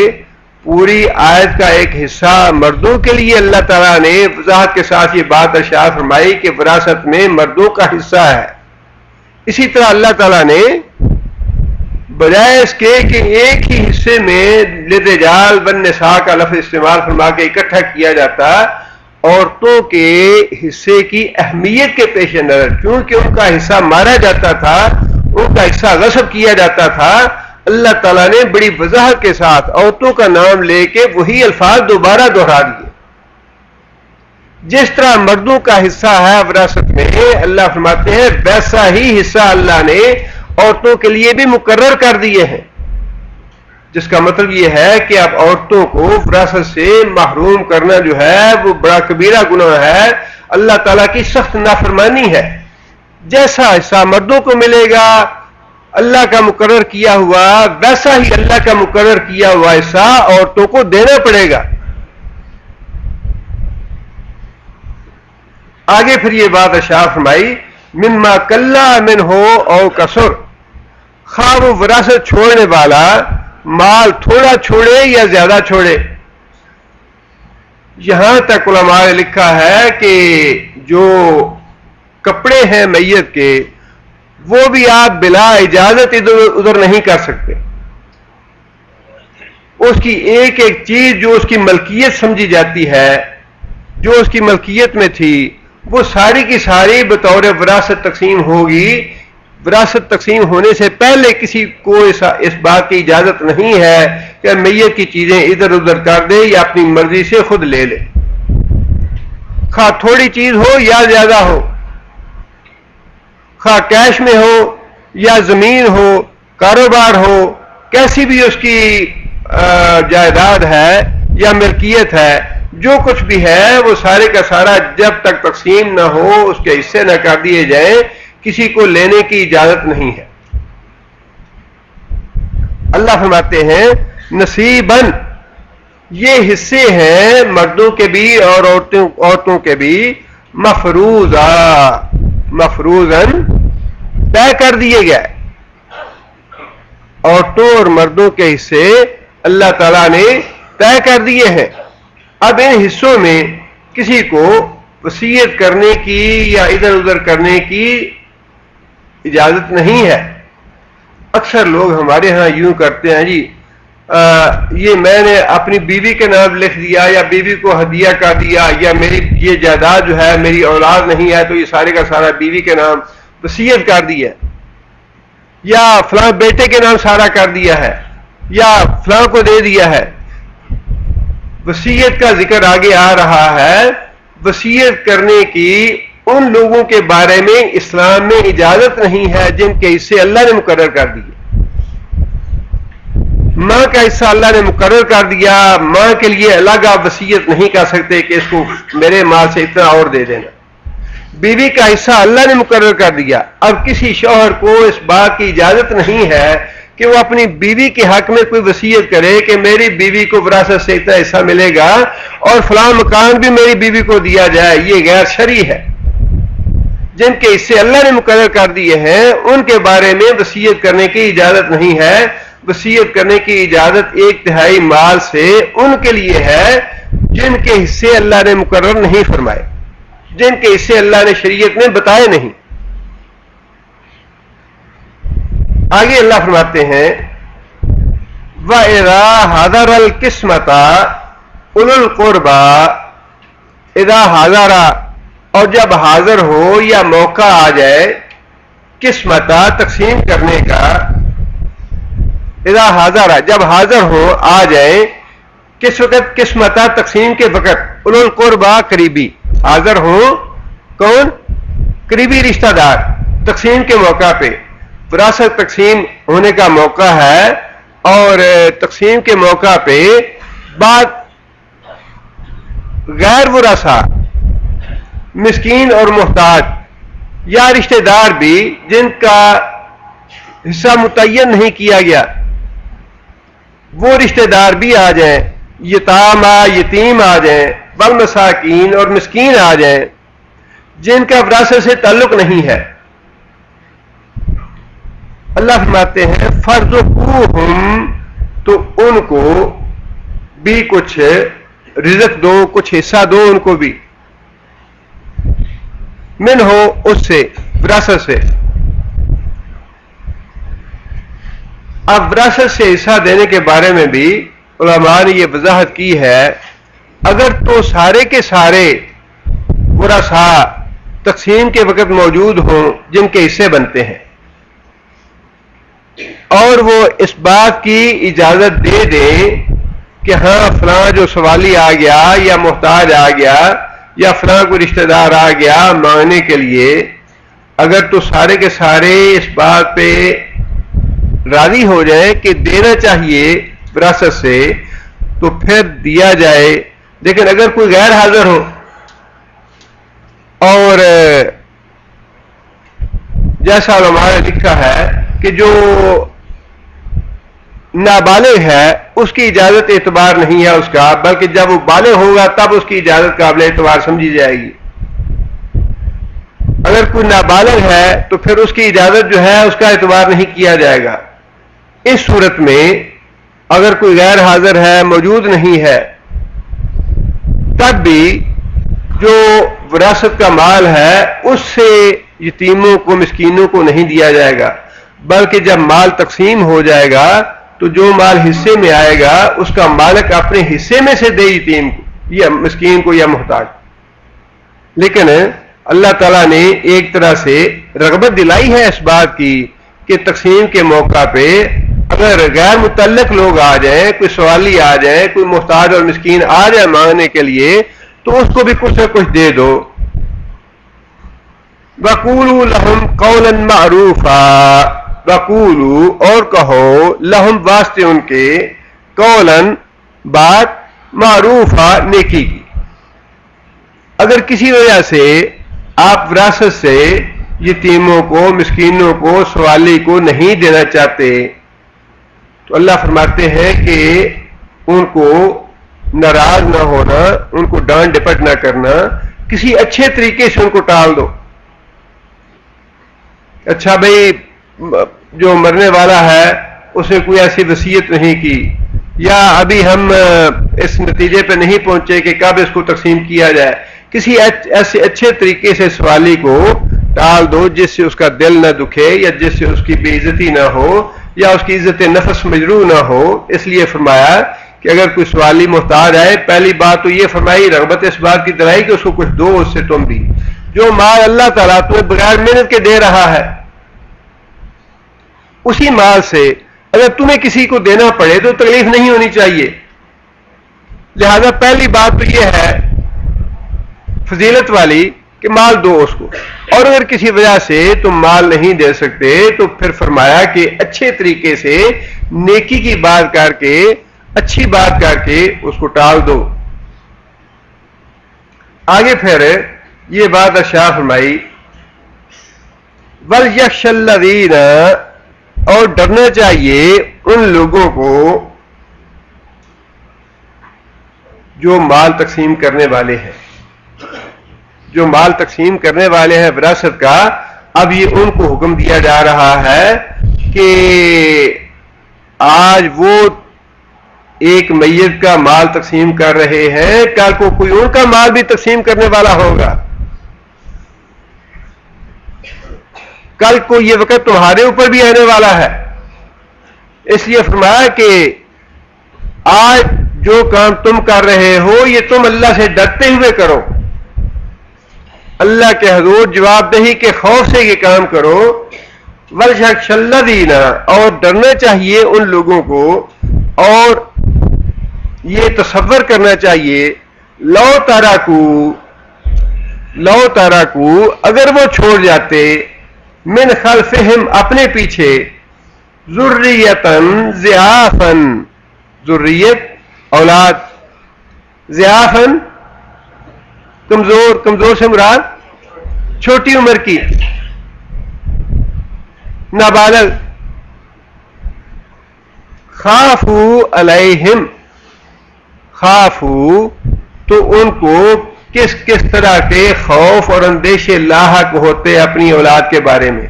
Speaker 2: پوری آیت کا ایک حصہ مردوں کے لیے اللہ تعالیٰ نے وضاحت کے ساتھ یہ بات ارشاد فرمائی کہ وراثت میں مردوں کا حصہ ہے, اسی طرح اللہ تعالیٰ نے بجائے اس کے کہ ایک ہی حصے میں للرجال والنساء کا لفظ استعمال فرما کے اکٹھا کیا جاتا, عورتوں کے حصے کی اہمیت کے پیش نظر, کیونکہ ان کا حصہ مارا جاتا تھا, ان کا حصہ غصب کیا جاتا تھا, اللہ تعالیٰ نے بڑی وضاحت کے ساتھ عورتوں کا نام لے کے وہی الفاظ دوبارہ دہرا دیے. جس طرح مردوں کا حصہ ہے وراثت میں, اللہ فرماتے ہیں ویسا ہی حصہ اللہ نے عورتوں کے لیے بھی مقرر کر دیے ہیں, جس کا مطلب یہ ہے کہ اب عورتوں کو وراثت سے محروم کرنا جو ہے وہ بڑا کبیرہ گناہ ہے, اللہ تعالیٰ کی سخت نافرمانی ہے. جیسا حصہ مردوں کو ملے گا اللہ کا مقرر کیا ہوا, ویسا ہی اللہ کا مقرر کیا ہوا حصہ عورتوں کو دینا پڑے گا. آگے پھر یہ بات ارشاد فرمائی مما کلا من ہو او کسر, خواہ وہ وراثت چھوڑنے والا مال تھوڑا چھوڑے یا زیادہ چھوڑے. یہاں تک علماء نے لکھا ہے کہ جو کپڑے ہیں میت کے وہ بھی آپ بلا اجازت ادھر ادھر نہیں کر سکتے. اس کی ایک ایک چیز جو اس کی ملکیت سمجھی جاتی ہے, جو اس کی ملکیت میں تھی, وہ ساری کی ساری بطور وراثت تقسیم ہوگی. وراثت تقسیم ہونے سے پہلے کسی کو اس بات کی اجازت نہیں ہے کہ میت کی چیزیں ادھر ادھر کر دے یا اپنی مرضی سے خود لے لے, خواہ تھوڑی چیز ہو یا زیادہ ہو, خواہ کیش میں ہو یا زمین ہو, کاروبار ہو, کیسی بھی اس کی جائیداد ہے یا ملکیت ہے, جو کچھ بھی ہے وہ سارے کا سارا جب تک تقسیم نہ ہو, اس کے حصے نہ کر دیے جائیں, کسی کو لینے کی اجازت نہیں ہے. اللہ فرماتے ہیں نصیباً, یہ حصے ہیں مردوں کے بھی اور عورتوں کے بھی, مفروضاً طے کر دیے گئے. عورتوں اور مردوں کے حصے اللہ تعالیٰ نے طے کر دیے ہیں. اب ان حصوں میں کسی کو وصیت کرنے کی یا ادھر ادھر کرنے کی اجازت نہیں ہے. اکثر لوگ ہمارے ہاں یوں کرتے ہیں جی یہ میں نے اپنی بیوی کے نام لکھ دیا یا بیوی کو ہدیہ کر دیا یا میری یہ جائیداد جو ہے میری اولاد نہیں ہے تو یہ سارے کا سارا بیوی کے نام وصیت کر دیا یا فلاں بیٹے کے نام سارا کر دیا ہے یا فلاں کو دے دیا ہے. وصیت کا ذکر آگے آ رہا ہے. وصیت کرنے کی ان لوگوں کے بارے میں اسلام میں اجازت نہیں ہے جن کے حصے اللہ نے مقرر کر دیے. ماں کا حصہ اللہ نے مقرر کر دیا, ماں کے لیے الگ آپ وصیت نہیں کر سکتے کہ اس کو میرے مال سے اتنا اور دے دینا. بیوی کا حصہ اللہ نے مقرر کر دیا. اب کسی شوہر کو اس بات کی اجازت نہیں ہے کہ وہ اپنی بیوی کے حق میں کوئی وصیت کرے کہ میری بیوی کو وراثت سے اتنا حصہ ملے گا اور فلاں مکان بھی میری بیوی کو دیا جائے. یہ غیر شرعی ہے. جن کے حصے اللہ نے مقرر کر دیے ہیں ان کے بارے میں وصیت کرنے کی اجازت نہیں ہے. وصیت کرنے کی اجازت 1/3 مال سے ان کے لیے ہے جن کے حصے اللہ نے مقرر نہیں فرمائے, جن کے حصے اللہ نے شریعت میں بتائے نہیں. آگے اللہ فرماتے ہیں وَإِذَا حَضَرَ الْقِسْمَةَ أُولُو الْقُرْبَى اذا حاضر, اور جب حاضر ہو یا موقع آ جائے قسمتا تقسیم کرنے کا. اذا حاضر جب حاضر ہو آ جائے, کس وقت قسمتا تقسیم کے وقت. اولو القربى قریبی حاضر ہو, کون قریبی رشتہ دار. تقسیم کے موقع پہ وراثت تقسیم ہونے کا موقع ہے اور تقسیم کے موقع پہ بعد غیر ورثہ مسکین اور محتاج یا رشتہ دار بھی جن کا حصہ متعین نہیں کیا گیا وہ رشتہ دار بھی آ جائیں, یتیم آ جائیں, والمساکین اور مسکین آ جائیں جن کا وراثت سے تعلق نہیں ہے. اللہ فرماتے ہیں فَارْزُقُوهُمْ تو ان کو بھی کچھ رزق دو, کچھ حصہ دو ان کو بھی. من ہو اس سے وراثت سے. اب وراثت سے حصہ دینے کے بارے میں بھی علماء نے یہ وضاحت کی ہے اگر تو سارے کے سارے ورثاء تقسیم کے وقت موجود ہوں جن کے حصے بنتے ہیں اور وہ اس بات کی اجازت دے دیں کہ ہاں فلاں جو سوالی آ گیا یا محتاج آ گیا یا فلاں کوئی رشتہ دار آ گیا مانگنے کے لیے, اگر تو سارے کے سارے اس بات پہ راضی ہو جائیں کہ دینا چاہیے وراثت سے تو پھر دیا جائے. لیکن اگر کوئی غیر حاضر ہو اور جیسا علماء نے لکھا ہے کہ جو نابالغ ہے اس کی اجازت اعتبار نہیں ہے اس کا, بلکہ جب وہ بالغ ہوگا تب اس کی اجازت قابل اعتبار سمجھی جائے گی. اگر کوئی نابالغ ہے تو پھر اس کی اجازت جو ہے اس کا اعتبار نہیں کیا جائے گا. اس صورت میں اگر کوئی غیر حاضر ہے موجود نہیں ہے تب بھی جو وراثت کا مال ہے اس سے یتیموں کو مسکینوں کو نہیں دیا جائے گا, بلکہ جب مال تقسیم ہو جائے گا تو جو مال حصے میں آئے گا اس کا مالک اپنے حصے میں سے دے یتیم کو یا مسکین کو یا محتاج. لیکن اللہ تعالیٰ نے ایک طرح سے رغبت دلائی ہے اس بات کی کہ تقسیم کے موقع پہ اگر غیر متعلق لوگ آ جائیں, کوئی سوالی آ جائیں, کوئی محتاج اور مسکین آ جائے مانگنے کے لیے تو اس کو بھی کچھ نہ کچھ دے دو. وَقُولُوا لَهُمْ قَوْلًا مَعْرُوفًا وَقُولُوا اور کہو لَهُمْ واسطے ان کے قولاً بات معروفہ نیکی کی. اگر کسی وجہ سے آپ وراثت سے یتیموں کو مسکینوں کو سوالی کو نہیں دینا چاہتے تو اللہ فرماتے ہیں کہ ان کو ناراض نہ ہونا, ان کو ڈانٹ ڈپٹ نہ کرنا, کسی اچھے طریقے سے ان کو ٹال دو. اچھا بھائی جو مرنے والا ہے اس نے کوئی ایسی وصیت نہیں کی، یا ابھی ہم اس نتیجے پہ نہیں پہنچے کہ کب اس کو تقسیم کیا جائے، کسی ایسے اچھے طریقے سے سوالی کو ٹال دو جس سے اس کا دل نہ دکھے، یا جس سے اس کی بے عزتی نہ ہو، یا اس کی عزت نفس مجروح نہ ہو. اس لیے فرمایا کہ اگر کوئی سوالی محتاج آئے، پہلی بات تو یہ فرمائی رغبت اس بات کی دلائی کہ اس کو کچھ دو، اس سے تم بھی. جو مال اللہ تعالیٰ تمہیں بغیر محنت کے دے رہا ہے، اسی مال سے اگر تمہیں کسی کو دینا پڑے تو تکلیف نہیں ہونی چاہیے. لہذا پہلی بات تو یہ ہے فضیلت والی کہ مال دو اس کو. اور اگر کسی وجہ سے تم مال نہیں دے سکتے تو پھر فرمایا کہ اچھے طریقے سے نیکی کی بات کر کے، اچھی بات کر کے اس کو ٹال دو. آگے پھر یہ بات ارشاد فرمائی وَلْيَخْشَ الَّذِينَ، اور ڈرنا چاہیے ان لوگوں کو جو مال تقسیم کرنے والے ہیں، جو مال تقسیم کرنے والے ہیں وراثت کا. اب یہ ان کو حکم دیا جا رہا ہے کہ آج وہ ایک میت کا مال تقسیم کر رہے ہیں، کل کو کوئی ان کا مال بھی تقسیم کرنے والا ہوگا، کل کو یہ وقت تمہارے اوپر بھی آنے والا ہے. اس لیے فرمایا کہ آج جو کام تم کر رہے ہو یہ تم اللہ سے ڈرتے ہوئے کرو، اللہ کے حضور جواب دہی کے خوف سے یہ کام کرو. وَلْيَخْشَ الَّذِينَ، اور ڈرنا چاہیے ان لوگوں کو، اور یہ تصور کرنا چاہیے لو تارکو، اگر وہ چھوڑ جاتے من خلفہم، اپنے پیچھے ذریتن ضعافن، ذریت اولاد، ضعافن کمزور سے مراد چھوٹی عمر کی، نابالغ. خافو علیہم، خافو تو ان کو کس طرح کے خوف اور اندیشے لاحق ہوتے اپنی اولاد کے بارے میں.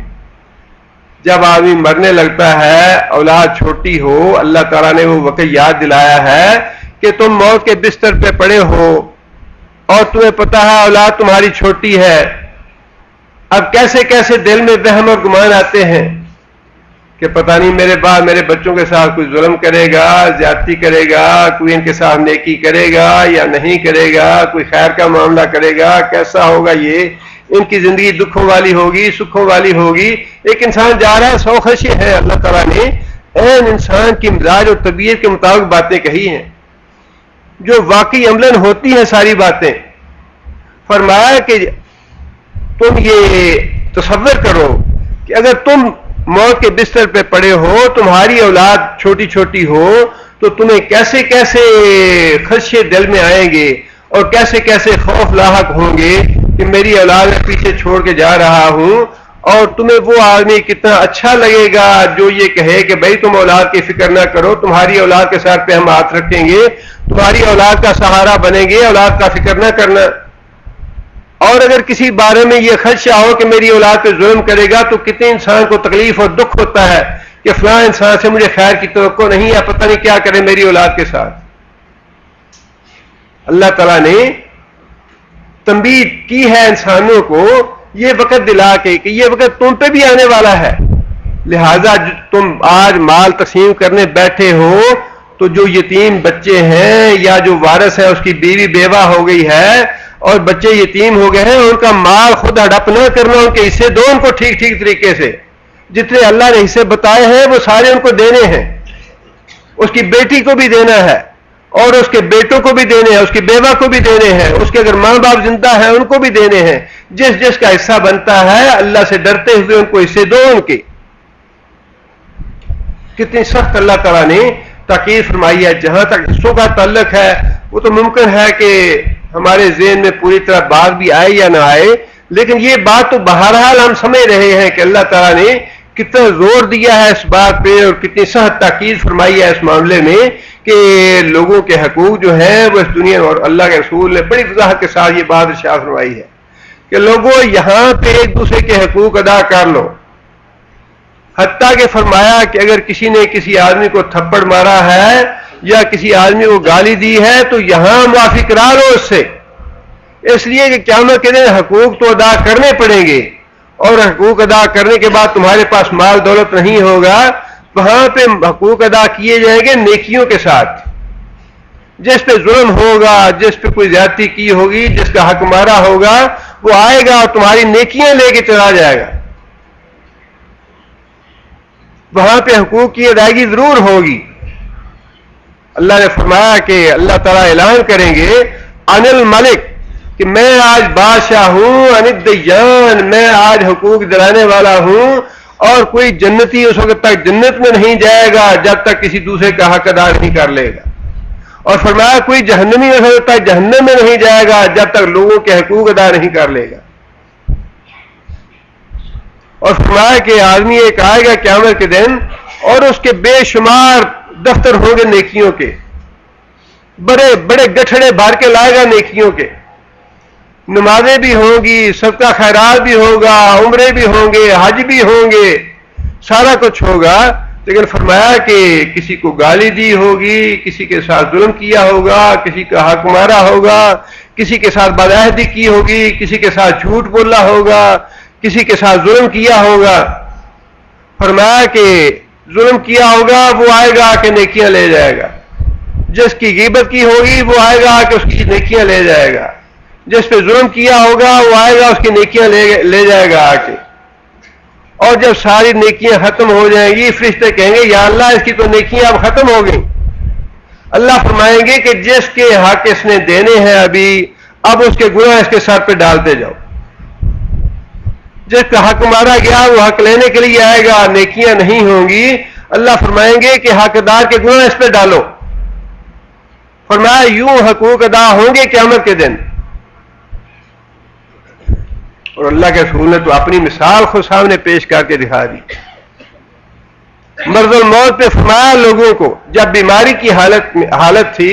Speaker 2: جب آدمی مرنے لگتا ہے، اولاد چھوٹی ہو، اللہ تعالیٰ نے وہ وقت یاد دلایا ہے کہ تم موت کے بستر پہ پڑے ہو اور تمہیں پتا ہے اولاد تمہاری چھوٹی ہے. اب کیسے کیسے دل میں وہم اور گمان آتے ہیں کہ پتہ نہیں میرے بعد میرے بچوں کے ساتھ کوئی ظلم کرے گا، زیادتی کرے گا، کوئی ان کے ساتھ نیکی کرے گا یا نہیں کرے گا، کوئی خیر کا معاملہ کرے گا، کیسا ہوگا یہ، ان کی زندگی دکھوں والی ہوگی سکھوں والی ہوگی. ایک انسان جا رہا ہے، 100 خدشے ہیں. اللہ تعالیٰ نے عین انسان کی مزاج اور طبیعت کے مطابق باتیں کہی ہیں جو واقعی عملاً ہوتی ہیں ساری باتیں. فرمایا کہ تم یہ تصور کرو کہ اگر تم موت کے بستر پہ پڑے ہو، تمہاری اولاد چھوٹی چھوٹی ہو، تو تمہیں کیسے کیسے خدشے دل میں آئیں گے اور کیسے کیسے خوف لاحق ہوں گے کہ میری اولاد میں پیچھے چھوڑ کے جا رہا ہوں. اور تمہیں وہ آدمی کتنا اچھا لگے گا جو یہ کہے کہ بھائی تم اولاد کی فکر نہ کرو، تمہاری اولاد کے ساتھ پہ ہم ہاتھ رکھیں گے، تمہاری اولاد کا سہارا بنیں گے، اولاد کا فکر نہ کرنا. اور اگر کسی بارے میں یہ خدشہ ہو کہ میری اولاد پہ ظلم کرے گا تو کتنے انسان کو تکلیف اور دکھ ہوتا ہے کہ فلاں انسان سے مجھے خیر کی توقع نہیں ہے، پتہ نہیں کیا کرے میری اولاد کے ساتھ. اللہ تعالیٰ نے تنبیہ کی ہے انسانوں کو یہ وقت دلا کے کہ یہ وقت تم پہ بھی آنے والا ہے. لہذا تم آج مال تقسیم کرنے بیٹھے ہو تو جو یتیم بچے ہیں یا جو وارث ہے اس کی بیوی بیوہ ہو گئی ہے اور بچے یتیم ہو گئے ہیں، ان کا مال خود ہڑپ نہ کرنا، ان کے حصے دو ان کو ٹھیک ٹھیک طریقے سے. جتنے اللہ نے حصے بتائے ہیں وہ سارے ان کو دینے ہیں. اس کی بیٹی کو بھی دینا ہے اور اس کے بیٹوں کو بھی دینے ہیں، اس کی بیوہ کو بھی دینے ہیں، اس کے اگر ماں باپ زندہ ہیں ان کو بھی دینے ہیں. جس کا حصہ بنتا ہے اللہ سے ڈرتے ہوئے ان کو حصے دو ان کے. کتنی سخت اللہ تعالیٰ نے تاکید فرمائی ہے. جہاں تک حصوں کا تعلق ہے وہ تو ممکن ہے کہ ہمارے ذہن میں پوری طرح بات بھی آئے یا نہ آئے، لیکن یہ بات تو بہرحال ہم سمجھ رہے ہیں کہ اللہ تعالیٰ نے کتنا زور دیا ہے اس بات پہ اور کتنی سخت تاکید فرمائی ہے اس معاملے میں کہ لوگوں کے حقوق جو ہیں وہ اس دنیا اور اللہ کے رسول نے بڑی وضاحت کے ساتھ یہ بات ارشاد فرمائی ہے کہ لوگوں یہاں پہ ایک دوسرے کے حقوق ادا کر لو. حتیٰ کہ فرمایا کہ اگر کسی نے کسی آدمی کو تھپڑ مارا ہے یا کسی آدمی کو گالی دی ہے تو یہاں معافی کرا لو اس سے، اس لیے کہ قیامت کے دن حقوق تو ادا کرنے پڑیں گے، اور حقوق ادا کرنے کے بعد تمہارے پاس مال دولت نہیں ہوگا، وہاں پہ حقوق ادا کیے جائیں گے نیکیوں کے ساتھ۔ جس پہ ظلم ہوگا، جس پہ کوئی زیادتی کی ہوگی، جس کا حق مارا ہوگا، وہ آئے گا اور تمہاری نیکیاں لے کے چلا جائے گا، وہاں پہ حقوق کی ادائیگی ضرور ہوگی۔ اللہ نے فرمایا کہ اللہ تعالیٰ اعلان کریں گے ان الملک، کہ میں آج بادشاہ ہوں، ان الدیان، میں آج حقوق دلانے والا ہوں، اور کوئی جنتی اس وقت تک جنت میں نہیں جائے گا جب تک کسی دوسرے کا حق ادا نہیں کر لے گا، اور فرمایا کوئی جہنمی اس وقت تک جہنم میں نہیں جائے گا جب تک لوگوں کے حقوق ادا نہیں کر لے گا۔ اور فرمایا کہ آدمی ایک آئے گا قیامت کے دن اور اس کے بے شمار دفتر ہوں گے نیکیوں کے، بڑے بڑے گٹھڑے بھر کے لائے گا نیکیوں کے، نمازیں بھی ہوں گی، صدقہ خیرات بھی ہوگا، عمرے بھی ہوں گے، حج بھی ہوں گے، سارا کچھ ہوگا، لیکن فرمایا کہ کسی کو گالی دی ہوگی، کسی کے ساتھ ظلم کیا ہوگا، کسی کا حق مارا ہوگا، کسی کے ساتھ بدعہدی کی ہوگی، کسی کے ساتھ جھوٹ بولا ہوگا، کسی کے ساتھ ظلم کیا ہوگا۔ فرمایا کہ ظلم کیا ہوگا وہ آئے گا کہ نیکیاں لے جائے گا، جس کی غیبت کی ہوگی وہ آئے گا کہ اس کی نیکیاں لے جائے گا، جس پہ ظلم کیا ہوگا وہ آئے گا اس کی نیکیاں لے جائے گا آ کے۔ اور جب ساری نیکیاں ختم ہو جائیں گی، فرشتے کہیں گے یا اللہ اس کی تو نیکیاں اب ختم ہو گئیں۔ اللہ فرمائیں گے کہ جس کے حق اس نے دینے ہیں ابھی، اب اس کے گناہ اس کے سر پہ ڈالتے جاؤ۔ جس کا حق مارا گیا وہ حق لینے کے لیے آئے گا، نیکیاں نہیں ہوں گی، اللہ فرمائیں گے کہ حقدار کے گناہ اس پہ ڈالو۔ فرمایا یوں حقوق ادا ہوں گے قیامت کے دن۔ اور اللہ کے رسول نے تو اپنی مثال خود سامنے پیش کر کے دکھا دی۔ مرض الموت پہ فرمایا لوگوں کو، جب بیماری کی حالت تھی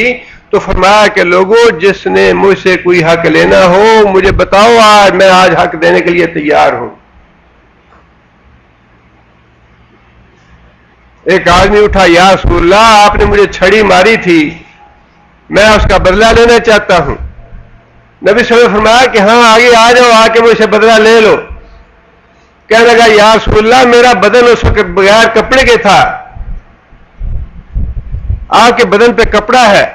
Speaker 2: تو فرمایا کہ لوگوں جس نے مجھ سے کوئی حق لینا ہو مجھے بتاؤ، آج میں آج حق دینے کے لیے تیار ہوں۔ ایک آدمی اٹھا، یا رسول اللہ آپ نے مجھے چھڑی ماری تھی، میں اس کا بدلہ لینا چاہتا ہوں۔ نبی صلی اللہ علیہ وسلم نے فرمایا کہ ہاں آگے آ جاؤ، آ کے مجھ سے بدلہ لے لو۔ کہنے لگا یا رسول اللہ میرا بدن اس وقت بغیر کپڑے کے تھا، آپ کے بدن پہ کپڑا ہے۔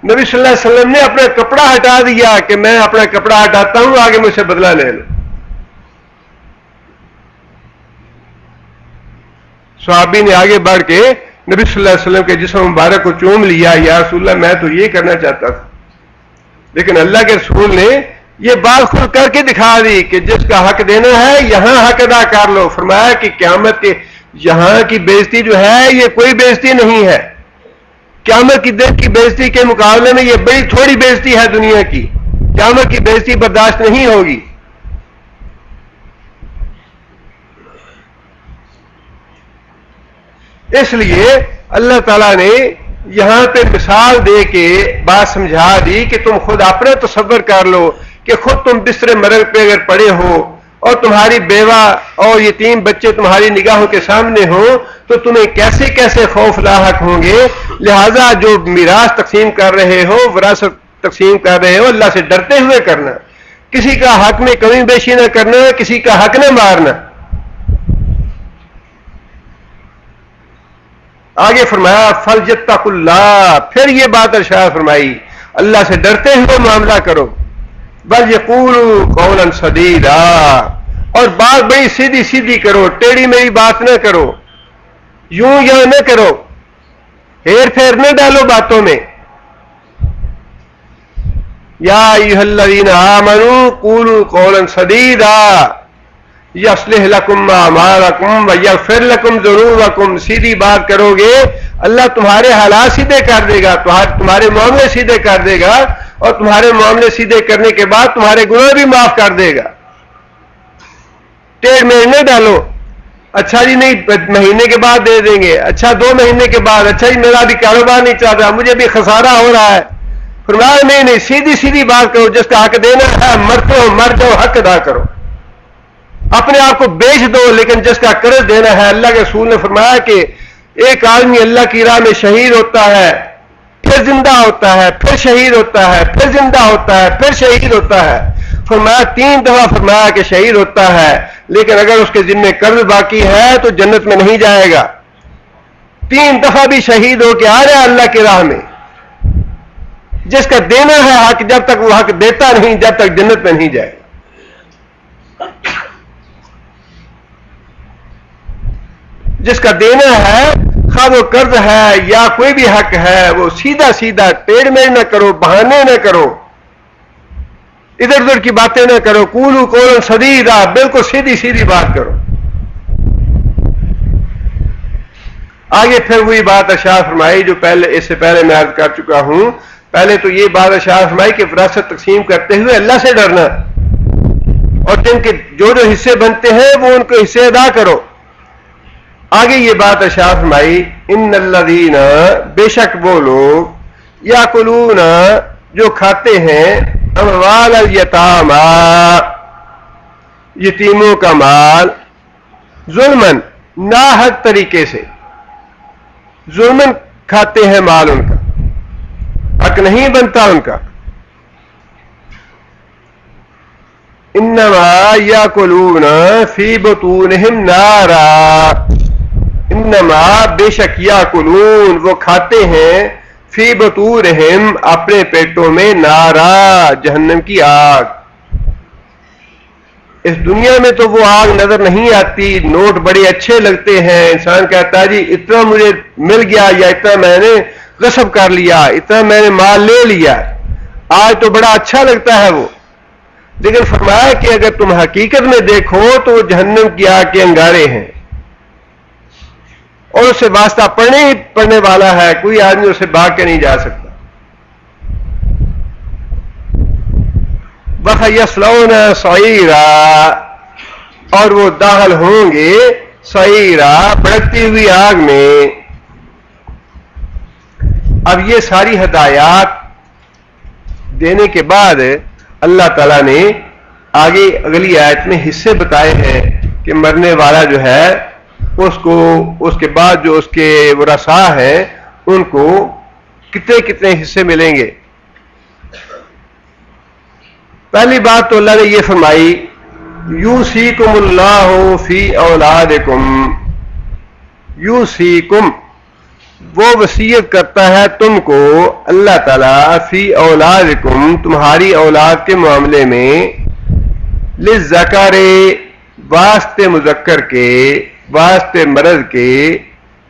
Speaker 2: نبی صلی اللہ علیہ وسلم نے اپنا کپڑا ہٹا دیا کہ میں اپنا کپڑا ہٹاتا ہوں، آگے مجھ سے بدلہ لے لو۔ صحابی نے آگے بڑھ کے نبی صلی اللہ علیہ وسلم کے جسم مبارک کو چوم لیا، یا رسول اللہ میں تو یہ کرنا چاہتا تھا، لیکن اللہ کے رسول نے یہ بات کھل کر کے دکھا دی کہ جس کا حق دینا ہے یہاں حق ادا کر لو۔ فرمایا کہ قیامت کے یہاں کی بےزتی جو ہے یہ کوئی بےزتی نہیں ہے، قیامت کی دن کی بےزتی کے مقابلے میں یہ بڑی تھوڑی بےزتی ہے دنیا کی، قیامت کی بےزتی برداشت نہیں ہوگی۔ اس لیے اللہ تعالیٰ نے یہاں پہ مثال دے کے بات سمجھا دی کہ تم خود اپنا تصور کر لو کہ خود تم بستر مرگ پہ اگر پڑے ہو اور تمہاری بیوہ اور یتیم بچے تمہاری نگاہوں کے سامنے ہوں تو تمہیں کیسے کیسے خوف لاحق ہوں گے۔ لہذا جو میراث تقسیم کر رہے ہو، وراثت تقسیم کر رہے ہو، اللہ سے ڈرتے ہوئے کرنا، کسی کا حق میں کمی بیشی نہ کرنا، کسی کا حق نہ مارنا۔ آگے فرمایا فَلْيَتَّقُوا اللَّهَ، پھر یہ بات ارشاد فرمائی اللہ سے ڈرتے ہوئے معاملہ کرو۔ وَلْيَقُولُوا قَوْلًا سَدِيدًا، اور بات بڑی سیدھی سیدھی کرو، ٹیڑھی میری بات نہ کرو، یوں یا نہ کرو، ہیر پھیر نہ ڈالو باتوں میں۔ یا ایھا الذین آمنوا قولوا قولا سدیدا یصلح لکم اعمالکم ویغفر لکم ذنوبکم، سیدھی بات کرو گے اللہ تمہارے حالات سیدھے کر دے گا، تمہارے معاملے سیدھے کر دے گا، اور تمہارے معاملے سیدھے کرنے کے بعد تمہارے گناہ بھی معاف کر دے گا۔ ٹیڑھ میڑھ نہ ڈالو، اچھا جی نہیں مہینے کے بعد دے دیں گے، اچھا 2 مہینے کے بعد، اچھا جی میرا بھی کاروبار نہیں چل رہا، مجھے بھی خسارہ ہو رہا ہے۔ فرمایا نہیں، سیدھی سیدھی بات کرو، جس کا حق دینا ہے مرتے ہو مر جاؤ، حق ادا کرو۔ اپنے آپ کو بیچ دو، لیکن جس کا قرض دینا ہے، اللہ کے رسول نے فرمایا کہ ایک آدمی اللہ کی راہ میں شہید ہوتا ہے، پھر زندہ ہوتا ہے، پھر شہید ہوتا ہے، پھر زندہ ہوتا ہے، پھر شہید ہوتا ہے. فرمایا 3 دفعہ فرمایا کہ شہید ہوتا ہے، لیکن اگر اس کے ذمہ قرض باقی ہے تو جنت میں نہیں جائے گا. 3 دفعہ بھی شہید ہو کے آ رہا ہے اللہ کی راہ میں. جس کا دینا ہے حق، جب تک وہ حق دیتا نہیں، جب تک جنت میں نہیں جائے. جس کا دینا ہے، خواہ وہ قرض ہے یا کوئی بھی حق ہے، وہ سیدھا سیدھا ٹیڑھ میڑھ نہ کرو، بہانے نہ کرو، ادھر ادھر کی باتیں نہ کرو. قولوا قولا سدیدا، بالکل سیدھی سیدھی بات کرو. آگے پھر وہی بات ارشاد فرمائی جو اس سے پہلے میں عرض کر چکا ہوں. پہلے تو یہ بات ارشاد فرمائی کہ وراثت تقسیم کرتے ہوئے اللہ سے ڈرنا، اور جن کے جو حصے بنتے ہیں وہ ان کو حصے ادا کرو. آگے یہ بات ارشاد فرمائی ان الذین، بے شک وہ لوگ، یاکلون، جو کھاتے ہیں، اموال الیتامی، یتیموں کا مال، ظلمن، ناحق طریقے سے، ظلمن کھاتے ہیں مال ان کا، حق نہیں بنتا ان کا. انما یاکلون فی بطونہم نارا، انما بے شک یاکلون، وہ کھاتے ہیں، فی بطونہم، اپنے پیٹوں میں، نارا، جہنم کی آگ. اس دنیا میں تو وہ آگ نظر نہیں آتی، نوٹ بڑے اچھے لگتے ہیں، انسان کہتا ہے جی اتنا مجھے مل گیا، یا اتنا میں نے غصب کر لیا، اتنا میں نے مال لے لیا، آج تو بڑا اچھا لگتا ہے وہ. لیکن فرمایا کہ اگر تم حقیقت میں دیکھو تو وہ جہنم کی آگ کے انگارے ہیں، اور اس سے واسطہ پڑنے والا ہے، کوئی آدمی اسے بھاگ کے نہیں جا سکتا. وَسَيَصْلَوْنَ سَعِيرًا، اور وہ داخل ہوں گے، سعیرا، بھڑکتی ہوئی آگ میں. اب یہ ساری ہدایات دینے کے بعد اللہ تعالیٰ نے آگے اگلی آیت میں حصے بتائے ہیں کہ مرنے والا جو ہے اس کے بعد جو اس کے ورثاء ہیں ان کو کتنے کتنے حصے ملیں گے. پہلی بات تو اللہ نے یہ فرمائی، یوصیکم اللہ فی اولادکم، یوصیکم، وہ وصیت کرتا ہے تم کو اللہ تعالیٰ، فی اولادکم، تمہاری اولاد کے معاملے میں، للذکر، واسطے مذکر کے، واسطے مرد کے،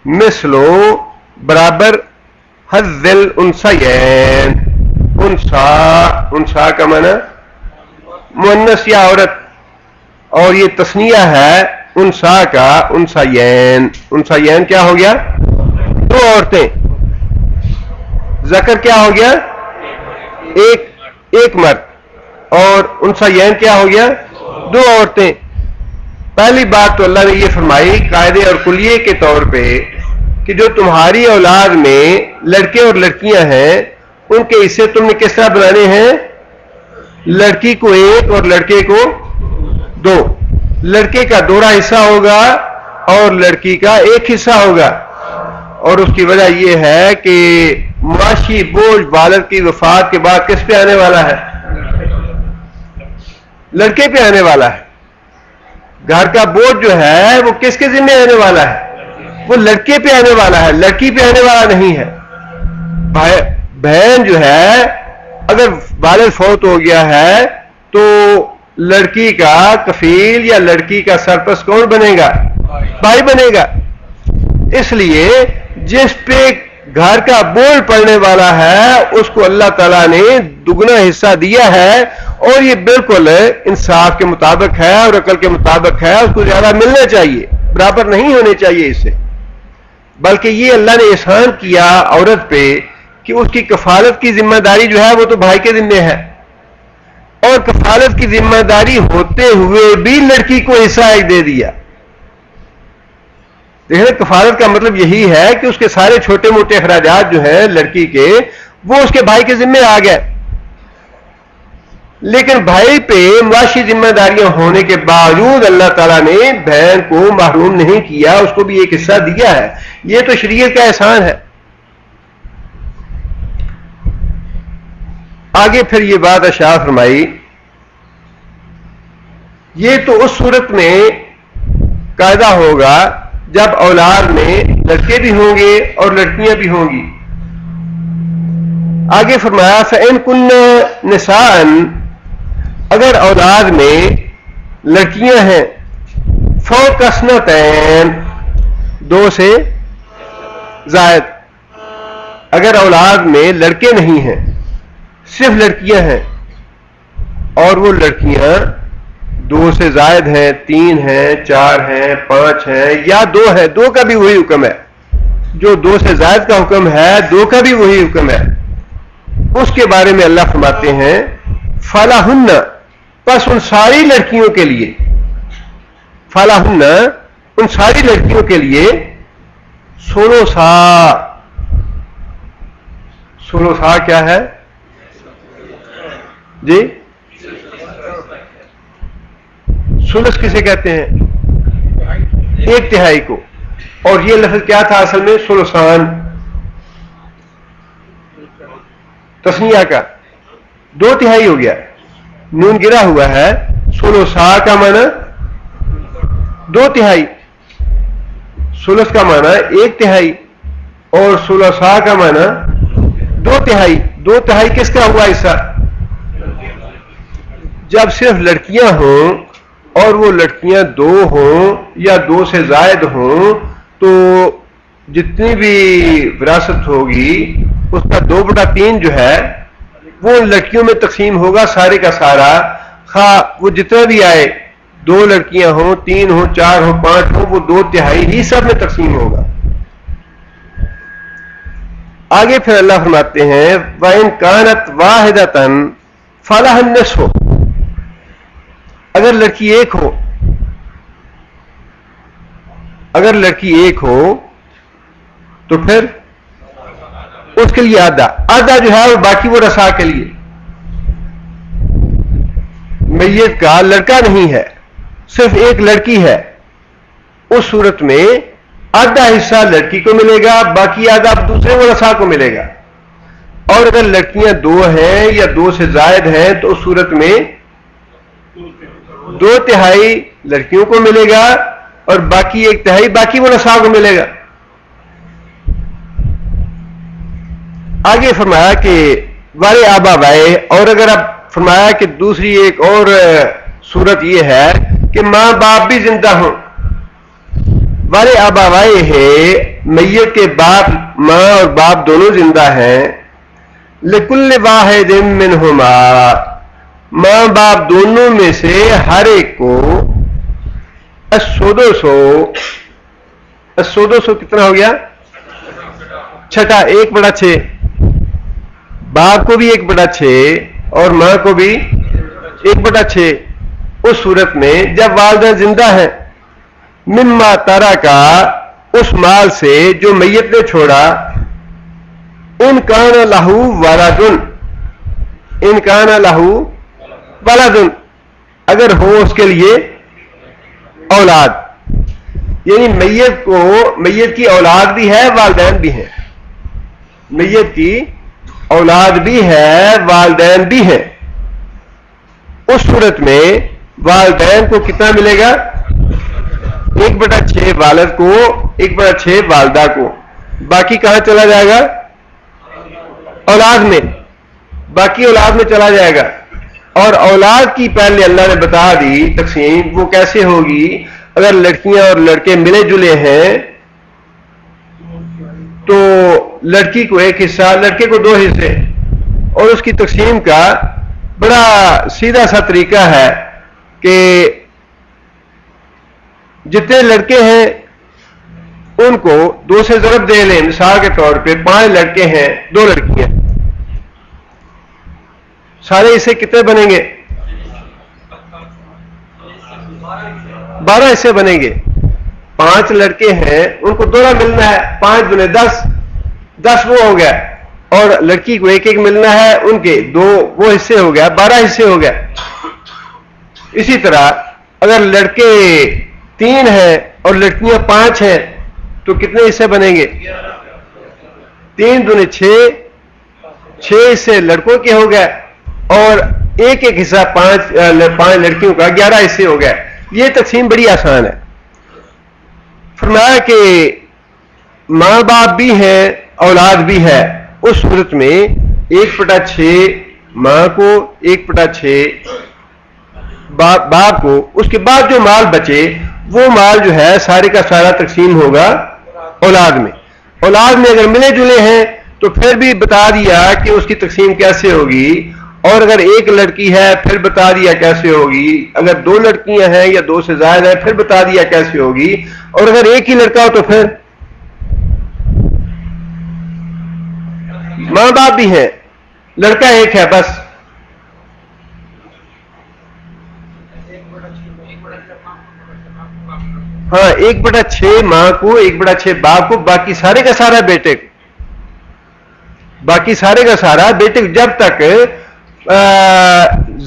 Speaker 2: مثلو، برابر، حظ الانثیین، انثا کا معنی مؤنث یا عورت، اور یہ تثنیہ ہے انثا کا، انثیین. انثیین کیا ہو گیا؟ 2 عورتیں. ذکر کیا ہو گیا؟ ایک مرد. اور انثیین کیا ہو گیا؟ 2 عورتیں. پہلی بات تو اللہ نے یہ فرمائی قاعدے اور کلیے کے طور پہ کہ جو تمہاری اولاد میں لڑکے اور لڑکیاں ہیں ان کے حصے تم نے کس طرح بنانے ہیں؟ لڑکی کو 1 اور لڑکے کو 2. لڑکے کا 2 حصہ ہوگا اور لڑکی کا 1 حصہ ہوگا. اور اس کی وجہ یہ ہے کہ معاشی بوجھ والد کی وفات کے بعد کس پہ آنے والا ہے؟ لڑکے پہ آنے والا ہے. گھر کا بوجھ جو ہے وہ کس کے ذمہ آنے والا ہے؟ وہ لڑکے پہ آنے والا ہے، لڑکی پہ آنے والا نہیں ہے. بہن جو ہے اگر والد فوت ہو گیا ہے تو لڑکی کا کفیل یا لڑکی کا سرپرست کون بنے گا؟ بھائی بنے گا. اس لیے جس پہ گھر کا بوجھ پڑنے والا ہے اس کو اللہ تعالیٰ نے دگنا حصہ دیا ہے، اور یہ بالکل انصاف کے مطابق ہے اور عقل کے مطابق ہے. اس کو زیادہ ملنا چاہیے، برابر نہیں ہونے چاہیے اس سے. بلکہ یہ اللہ نے احسان کیا عورت پہ کہ اس کی کفالت کی ذمہ داری جو ہے وہ تو بھائی کے ذمہ ہے، اور کفالت کی ذمہ داری ہوتے ہوئے بھی لڑکی کو حصہ ایک دے دیا. دیکھیں کفالت کا مطلب یہی ہے کہ اس کے سارے چھوٹے موٹے اخراجات جو ہیں لڑکی کے وہ اس کے بھائی کے ذمہ آ گئے. لیکن بھائی پہ معاشی ذمہ داریاں ہونے کے باوجود اللہ تعالیٰ نے بہن کو محروم نہیں کیا، اس کو بھی ایک حصہ دیا ہے. یہ تو شریعت کا احسان ہے. آگے پھر یہ بات ارشاد فرمائی، یہ تو اس صورت میں قاعدہ ہوگا جب اولاد میں لڑکے بھی ہوں گے اور لڑکیاں بھی ہوں گی. آگے فرمایا فَإِن كُنَّ نِسَاءً، اگر اولاد میں لڑکیاں ہیں فوق اثنتین، 2 سے زائد. اگر اولاد میں لڑکے نہیں ہیں، صرف لڑکیاں ہیں، اور وہ لڑکیاں 2 سے زائد ہیں، 3 ہیں، 4 ہیں، 5 ہیں، یا 2 ہیں، 2 کا بھی وہی حکم ہے. جو 2 سے زائد کا حکم ہے 2 کا بھی وہی حکم ہے. اس کے بارے میں اللہ فرماتے ہیں فَلَهُنَّ، پس ان ساری لڑکیوں کے لیے، فَلَهُنَّ، ان ساری لڑکیوں کے لیے ثلثا. ثلثا کیا ہے جی؟ ثلث کسے کہتے ہیں؟ 1/3 کو. اور یہ لفظ کیا تھا اصل میں؟ ثلثان، تسنیہ کا 2/3 ہو گیا، نون گرا ہوا ہے. ثلثا کا معنی 2/3، ثلث کا معنی 1/3 اور ثلثا کا معنی 2/3. 2/3 کس کا ہوا حصہ؟ جب صرف لڑکیاں ہوں اور وہ لڑکیاں 2 ہوں یا 2 سے زائد ہوں تو جتنی بھی وراثت ہوگی اس کا 2/3 جو ہے وہ لڑکیوں میں تقسیم ہوگا سارے کا سارا. خواہ وہ جتنا بھی آئے، 2 لڑکیاں ہوں، 3 ہوں، 4 ہوں، 5 ہوں، وہ 2/3 ہی سب میں تقسیم ہوگا. آگے پھر اللہ فرماتے ہیں وَإِن كَانَتْ وَاحِدَةً فَلَهَا النِّصْفُ، اگر لڑکی ایک ہو، اگر لڑکی ایک ہو تو پھر اس کے لیے آدھا. آدھا جو ہے وہ باقی وہ رسا کے لیے. میت کا لڑکا نہیں ہے، صرف ایک لڑکی ہے، اس صورت میں آدھا حصہ لڑکی کو ملے گا، باقی آدھا دوسرے وہ رسا کو ملے گا. اور اگر لڑکیاں 2 ہیں یا 2 سے زائد ہیں تو اس صورت میں 2/3 لڑکیوں کو ملے گا اور باقی 1/3 باقی وہ رسا کو ملے گا. آگے فرمایا کہ والے آبا وائے، اور اگر اب فرمایا کہ دوسری ایک اور صورت یہ ہے کہ ماں باپ بھی زندہ ہوں. والے آبا وائے ہے، میت کے باپ، ماں اور باپ دونوں زندہ ہیں. لکل واحد منہما، ماں باپ دونوں میں سے ہر ایک کو السدس کتنا ہو گیا؟ 6، 1/6. باپ کو بھی 1/6 اور ماں کو بھی 1/6. اس صورت میں جب والدہ زندہ ہیں، مما تارا کا، اس مال سے جو میت نے چھوڑا، ان کان لہو ولدن، ان کان لہو ولدن، اگر ہو اس کے لیے اولاد، یعنی میت کی اولاد بھی ہے، والدین بھی ہیں. میت کی اولاد بھی ہے، والدین بھی ہیں. اس صورت میں والدین کو کتنا ملے گا؟ 1/6 والد کو، 1/6 والدہ کو. باقی کہاں چلا جائے گا؟ اولاد میں، باقی اولاد میں چلا جائے گا. اور اولاد کی پہلے اللہ نے بتا دی تقسیم، وہ کیسے ہوگی؟ اگر لڑکیاں اور لڑکے ملے جلے ہیں تو لڑکی کو 1 حصہ، لڑکے کو 2 حصے. اور اس کی تقسیم کا بڑا سیدھا سا طریقہ ہے کہ جتنے لڑکے ہیں ان کو 2 سے ضرب دے لیں. مثال کے طور پہ 5 لڑکے ہیں، 2 لڑکیاں، سارے حصے کتنے بنیں گے؟ 12 حصے بنیں گے. 5 لڑکے ہیں، ان کو 2 ملنا ہے، 5 × 10، 10 وہ ہو گیا. اور لڑکی کو ایک ایک ملنا ہے، ان کے 2 وہ حصے ہو گیا، 12 حصے ہو گیا. اسی طرح اگر لڑکے 3 ہیں اور لڑکیاں 5 ہیں تو کتنے حصے بنیں گے؟ 3 دونوں 6 حصے لڑکوں کے ہو گئے اور ایک ایک حصہ 5 لڑکیوں کا 11 حصے ہو گئے. یہ تقسیم بڑی آسان ہے. فرمایا کہ ماں باپ بھی ہیں اولاد بھی ہے، اس صورت میں 1/6 ماں کو، 1/6 باپ کو. اس کے بعد جو مال بچے وہ مال جو ہے سارے کا سارا تقسیم ہوگا اولاد میں. اولاد میں اگر ملے جلے ہیں تو پھر بھی بتا دیا کہ اس کی تقسیم کیسے ہوگی، اور اگر ایک لڑکی ہے پھر بتا دیا کیسے ہوگی، اگر 2 لڑکیاں ہیں یا 2 سے زائد ہیں پھر بتا دیا کیسے ہوگی، اور اگر ایک ہی لڑکا ہو تو پھر ماں باپ بھی ہیں، لڑکا ایک ہے بس. ہاں 1/6 ماں کو، 1/6 باپ کو، باقی سارے کا سارا بیٹے کو، باقی سارے کا سارا بیٹے کو. جب تک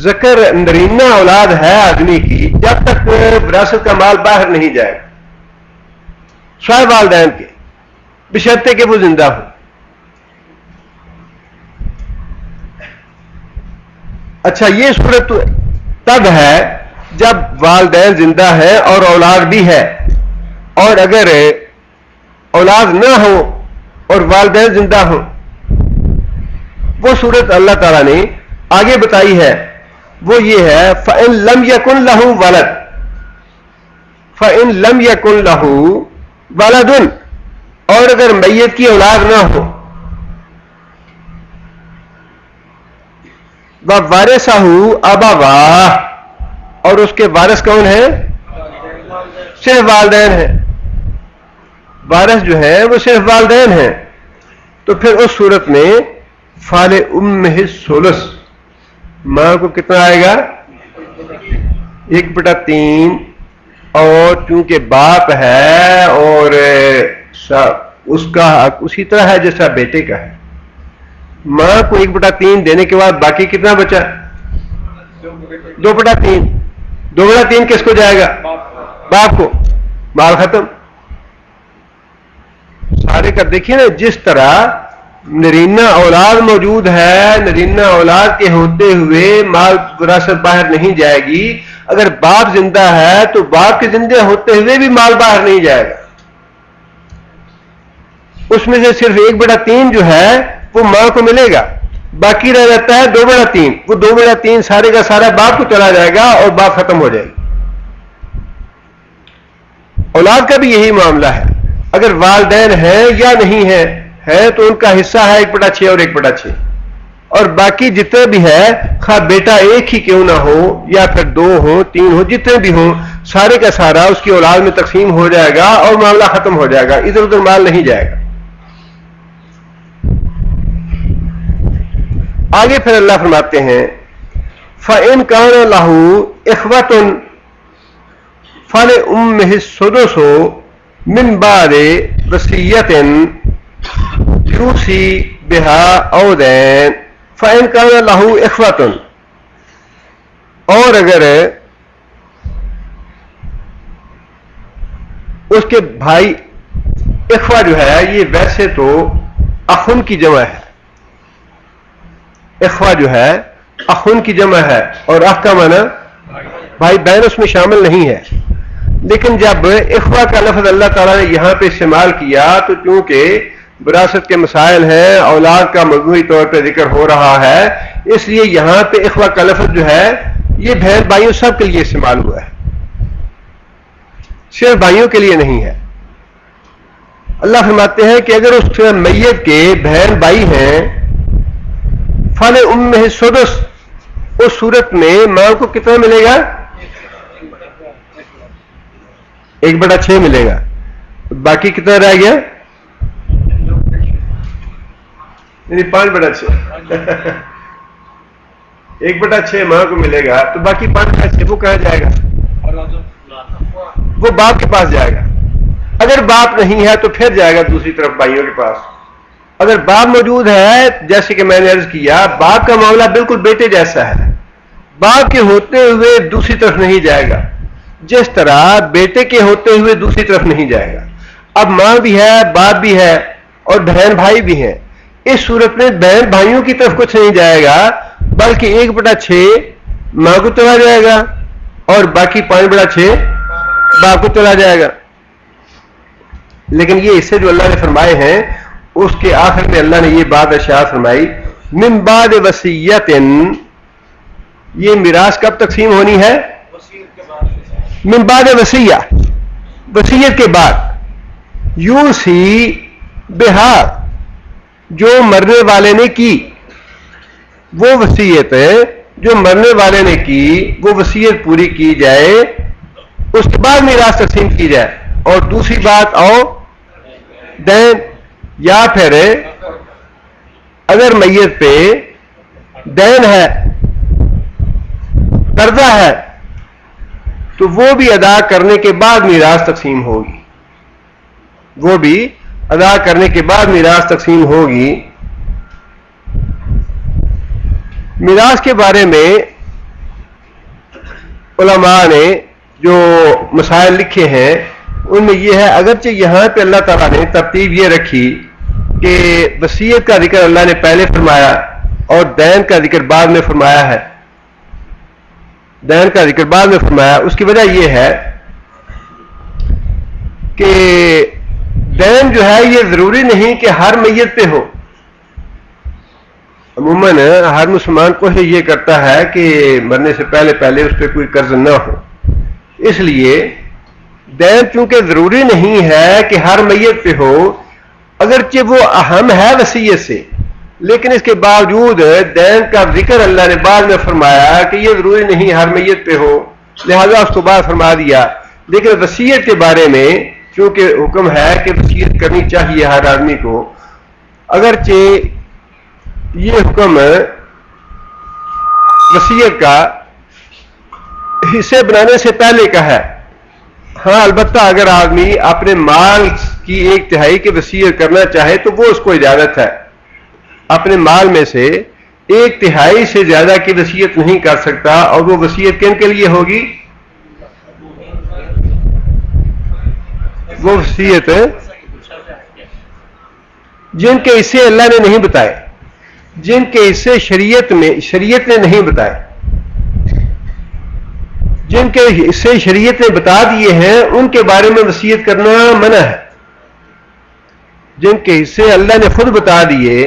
Speaker 2: ذکر نرینہ اولاد ہے آدمی کی، جب تک وراثت کا مال باہر نہیں جائے گا سوائے والدین کے، بشرطے کہ وہ زندہ ہو. اچھا یہ صورت تب ہے جب والدین زندہ ہے اور اولاد بھی ہے، اور اگر اولاد نہ ہو اور والدین زندہ ہو، وہ صورت اللہ تعالیٰ نے آگے بتائی ہے. وہ یہ ہے فَإِن لَمْ يَكُنْ لَهُ وَلَدٌ، فَإِن لَمْ يَكُنْ لَهُ وَلَدٌ، اور اگر میت کی اولاد نہ ہو، وَوَارِثَهُ أَبَوَاهُ، اور اس کے وارث کون ہیں؟ صرف والدین ہیں. وارث جو ہیں وہ صرف والدین ہیں. تو پھر اس صورت میں فَلِأُمِّهِ الثُّلُثُ، ماں کو کتنا آئے گا؟ 1/3، اور چونکہ باپ ہے اور اس کا حق اسی طرح ہے جیسا بیٹے کا ہے. ماں کو 1/3 دینے کے بعد باقی کتنا بچا؟ 2/3. 2/3 کس کو جائے گا؟ باپ کو. مال ختم. سارے کا دیکھیے نا، جس طرح نرینہ اولاد موجود ہے، نرینہ اولاد کے ہوتے ہوئے مال وراثت باہر نہیں جائے گی. اگر باپ زندہ ہے تو باپ کے زندہ ہوتے ہوئے بھی مال باہر نہیں جائے گا. اس میں سے صرف 1/3 جو ہے وہ ماں کو ملے گا، باقی رہ جاتا ہے 2/3. وہ 2/3 سارے کا سارا باپ کو چلا جائے گا اور باپ ختم ہو جائے گی. اولاد کا بھی یہی معاملہ ہے. اگر والدین ہیں یا نہیں ہے تو ان کا حصہ ہے 1/6 اور 1/6، اور باقی جتنے بھی ہے خواہ بیٹا ایک ہی کیوں نہ ہو یا پھر 2 ہو 3 ہو، جتنے بھی ہوں سارے کا سارا اس کی اولاد میں تقسیم ہو جائے گا اور معاملہ ختم ہو جائے گا. ادھر ادھر مال نہیں جائے گا. آگے پھر اللہ فرماتے ہیں فَإِن كَانَ لَهُ إِخْوَةٌ فَلِأُمِّهِ السُّدُسُ مِنْ بَعْدِ وَصِيَّةٍ يُوصِي بِهَا أَوْ دَيْنٍ فَإِن كَانَ لَهُ إِخْوَةٌ، اور اگر اس کے بھائی، اخوہ جو ہے یہ ویسے تو اخن کی جمع ہے، اخوہ جو ہے اخن کی جمع ہے، اور اخ کا معنی بھائی بہن اس میں شامل نہیں ہے. لیکن جب اخوہ کا لفظ اللہ تعالیٰ نے یہاں پہ استعمال کیا تو چونکہ وراثت کے مسائل ہیں، اولاد کا مجموعی طور پہ ذکر ہو رہا ہے، اس لیے یہاں پہ اخوہ کا لفظ جو ہے یہ بہن بھائیوں سب کے لیے استعمال ہوا ہے، صرف بھائیوں کے لیے نہیں ہے. اللہ فرماتے ہیں کہ اگر اس میت کے بہن بھائی ہیں فَلِأُمِّهِ السُّدُسُ، اس صورت میں ماں کو کتنا ملے گا؟ 1/6 ملے گا. باقی کتنا رہ گیا؟ 5/6. 1/6 ماں کو ملے گا تو باقی 5/6 وہ کہاں جائے گا؟ وہ باپ کے پاس جائے گا. اگر باپ نہیں ہے تو پھر جائے گا دوسری طرف بھائیوں کے پاس. اگر باپ موجود ہے، جیسے کہ میں نے عرض کیا، باپ کا معاملہ بالکل بیٹے جیسا ہے، باپ کے ہوتے ہوئے دوسری طرف نہیں جائے گا، جس طرح بیٹے کے ہوتے ہوئے دوسری طرف نہیں جائے گا۔ اب ماں بھی ہے، باپ بھی ہے، اور بہن بھائی بھی ہیں، اس صورت میں بہن بھائیوں کی طرف کچھ نہیں جائے گا، بلکہ 1/6 ماں کو چلا جائے گا اور باقی 5/6 باپ کو چلا جائے گا۔ لیکن یہ حصے جو اللہ نے فرمائے ہیں، اس کے آخر میں اللہ نے یہ بات ارشاد فرمائی، من بعد وصیت، یہ میراث کب تقسیم ہونی ہے؟ من بعد وصیہ، وصیت کے بعد، یوصی بہا، جو مرنے والے نے کی، وہ وصیت جو مرنے والے نے کی، وہ وصیت پوری کی جائے، اس کے بعد میراث تقسیم کی جائے۔ اور دوسری بات، آؤ دین، یا پھر اگر میت پہ دین ہے، قرضہ ہے، تو وہ بھی ادا کرنے کے بعد میراث تقسیم ہوگی، وہ بھی ادا کرنے کے بعد میراث تقسیم ہوگی۔ میراث کے بارے میں علماء نے جو مسائل لکھے ہیں، ان میں یہ ہے، اگرچہ یہاں پہ اللہ تعالیٰ نے ترتیب یہ رکھی کہ وصیت کا ذکر اللہ نے پہلے فرمایا اور دین کا ذکر بعد میں فرمایا ہے، دین کا ذکر بعد میں فرمایا، اس کی وجہ یہ ہے کہ دین جو ہے یہ ضروری نہیں کہ ہر میت پہ ہو۔ عموماً ہر مسلمان کوشش یہ کرتا ہے کہ مرنے سے پہلے پہلے اس پہ کوئی قرض نہ ہو، اس لیے دین چونکہ ضروری نہیں ہے کہ ہر میت پہ ہو، اگرچہ وہ اہم ہے وصیت سے، لیکن اس کے باوجود دین کا ذکر اللہ نے بعد میں فرمایا کہ یہ ضروری نہیں ہر میت پہ ہو، لہذا اس کو بعد فرما دیا۔ لیکن وصیت کے بارے میں چونکہ حکم ہے کہ وصیت کرنی چاہیے ہر آدمی کو، اگرچہ یہ حکم وصیت کا حصے بنانے سے پہلے کا ہے، ہاں البتہ اگر آدمی اپنے مال کی 1/3 کی وصیت کرنا چاہے تو وہ اس کو اجازت ہے، اپنے مال میں سے 1/3 سے زیادہ کی وصیت نہیں کر سکتا، اور وہ وصیت کن کے لیے ہوگی؟ وہ وصیت جن کے حصے اللہ نے نہیں بتائے، جن کے حصے شریعت نے نہیں بتائے، جن کے حصے شریعت نے بتا دیے ہیں، ان کے بارے میں وصیت کرنا منع ہے۔ جن کے حصے اللہ نے خود بتا دیے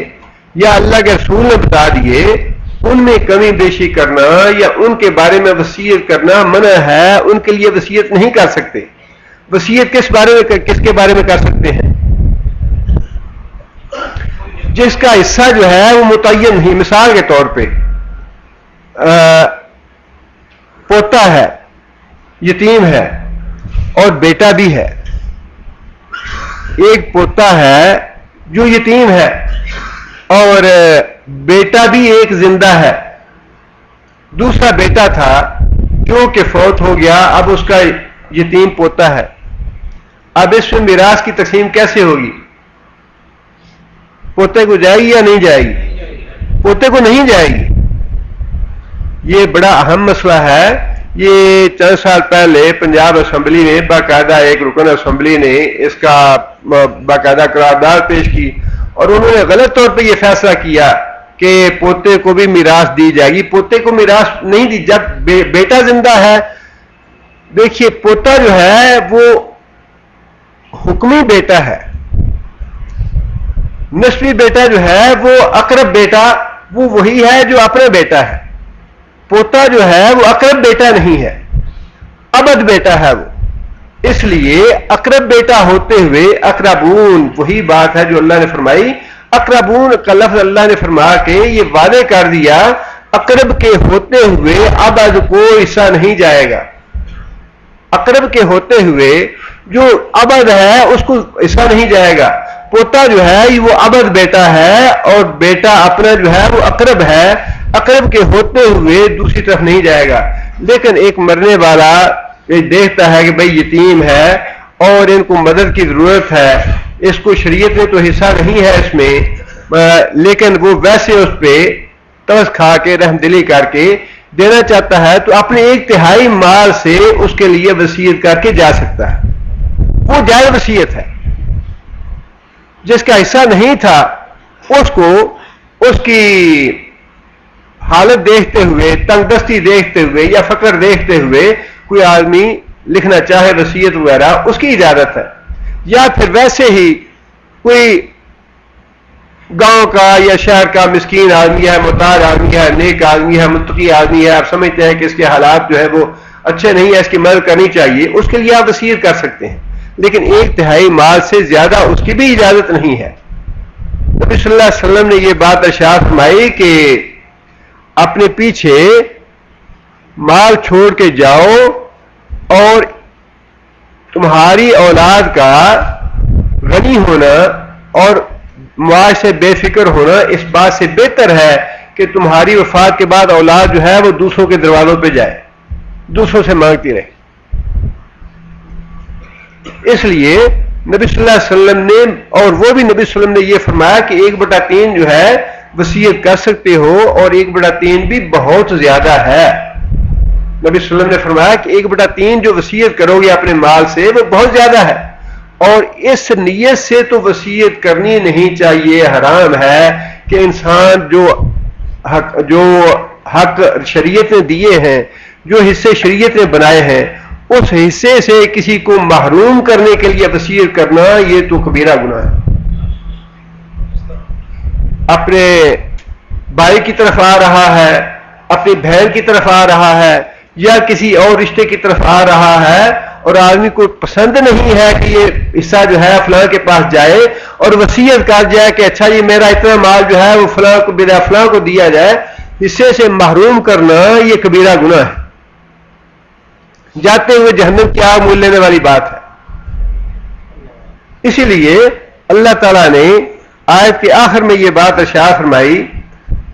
Speaker 2: یا اللہ کے رسول نے بتا دیے، ان میں کمی بیشی کرنا یا ان کے بارے میں وصیت کرنا منع ہے، ان کے لیے وصیت نہیں کر سکتے۔ وصیت کس کے بارے میں کر سکتے ہیں؟ جس کا حصہ جو ہے وہ متعین نہیں، مثال کے طور پہ پوتا ہے، یتیم ہے اور بیٹا بھی ہے، ایک پوتا ہے جو یتیم ہے اور بیٹا بھی ایک زندہ ہے، دوسرا بیٹا تھا جو کہ فوت ہو گیا، اب اس کا یتیم پوتا ہے، اب اس میں میراث کی تقسیم کیسے ہوگی؟ پوتے کو جائے گی یا نہیں جائے گی؟ پوتے کو نہیں جائے گی۔ یہ بڑا اہم مسئلہ ہے، یہ چند سال پہلے پنجاب اسمبلی نے باقاعدہ، ایک رکن اسمبلی نے اس کا باقاعدہ قرارداد پیش کی، اور انہوں نے غلط طور پہ یہ فیصلہ کیا کہ پوتے کو بھی میراث دی جائے گی۔ پوتے کو میراث نہیں دی، جب بیٹا زندہ ہے۔ دیکھیے پوتا جو ہے وہ حکمی بیٹا ہے، نسبی بیٹا جو ہے وہ اقرب بیٹا، وہ وہی ہے جو اپنا بیٹا ہے۔ پوتا جو ہے وہ اقرب بیٹا نہیں ہے، ابد بیٹا ہے وہ، اس لیے اقرب بیٹا ہوتے ہوئے اقربون، وہی بات ہے جو اللہ نے فرمائی، اقربون کا لفظ اللہ نے فرما کے یہ وعدے کر دیا، اقرب کے ہوتے ہوئے ابد کو حصہ نہیں جائے گا۔ اقرب کے ہوتے ہوئے جو ابد ہے اس کو حصہ نہیں جائے گا۔ پوتا جو ہے وہ ابد بیٹا ہے اور بیٹا اپنا جو ہے وہ اقرب ہے، اقرب کے ہوتے ہوئے دوسری طرف نہیں جائے گا۔ لیکن ایک مرنے والا یہ دیکھتا ہے کہ بھئی یتیم ہے اور ان کو مدد کی ضرورت ہے، اس کو شریعت میں تو حصہ نہیں ہے اس میں، لیکن وہ ویسے اس پہ ترس کھا کے رحم دلی کر کے دینا چاہتا ہے تو اپنے 1/3 مال سے اس کے لیے وصیت کر کے جا سکتا ہے، وہ جائز وصیت ہے۔ جس کا حصہ نہیں تھا اس کو اس کی حالت دیکھتے ہوئے، تنگ دستی دیکھتے ہوئے یا فقر دیکھتے ہوئے کوئی آدمی لکھنا چاہے وصیت وغیرہ، اس کی اجازت ہے۔ یا پھر ویسے ہی کوئی گاؤں کا یا شہر کا مسکین آدمی ہے، محتاج آدمی ہے، نیک آدمی ہے، متقی آدمی ہے، آپ سمجھتے ہیں کہ اس کے حالات جو ہے وہ اچھے نہیں ہے، اس کی مدد کرنی چاہیے، اس کے لیے آپ وصیت کر سکتے ہیں، لیکن 1/3 مال سے زیادہ اس کی بھی اجازت نہیں ہے۔ نبی صلی اللہ علیہ وسلم نے یہ بات ارشاد فرمائی کہ اپنے پیچھے مال چھوڑ کے جاؤ اور تمہاری اولاد کا غنی ہونا اور معاش سے بے فکر ہونا اس بات سے بہتر ہے کہ تمہاری وفات کے بعد اولاد جو ہے وہ دوسروں کے دروازوں پہ جائے، دوسروں سے مانگتی رہے۔ اس لیے نبی صلی اللہ علیہ وسلم نے، اور وہ بھی نبی صلی اللہ علیہ وسلم نے یہ فرمایا کہ 1/3 جو ہے وصیت کر سکتے ہو، اور 1/3 بھی بہت زیادہ ہے۔ نبی صلی اللہ علیہ وسلم نے فرمایا کہ 1/3 جو وصیت کرو گے اپنے مال سے وہ بہت زیادہ ہے، اور اس نیت سے تو وصیت کرنی نہیں چاہیے، حرام ہے کہ انسان جو حق شریعت نے دیے ہیں، جو حصے شریعت نے بنائے ہیں، اس حصے سے کسی کو محروم کرنے کے لیے وصیت کرنا یہ تو کبیرہ گناہ ہے۔ اپنے بھائی کی طرف آ رہا ہے، اپنی بہن کی طرف آ رہا ہے، یا کسی اور رشتے کی طرف آ رہا ہے، اور آدمی کو پسند نہیں ہے کہ یہ حصہ جو ہے فلاں کے پاس جائے اور وصیت کر جائے کہ اچھا یہ میرا اتنا مال جو ہے وہ فلاں کو بلا فلاں کو دیا جائے، حصے سے محروم کرنا یہ کبیرہ گناہ ہے، جاتے ہوئے جہنم کی آگ مول لینے والی بات ہے۔ اسی لیے اللہ تعالیٰ نے آیت کے آخر میں یہ بات ارشاد فرمائی،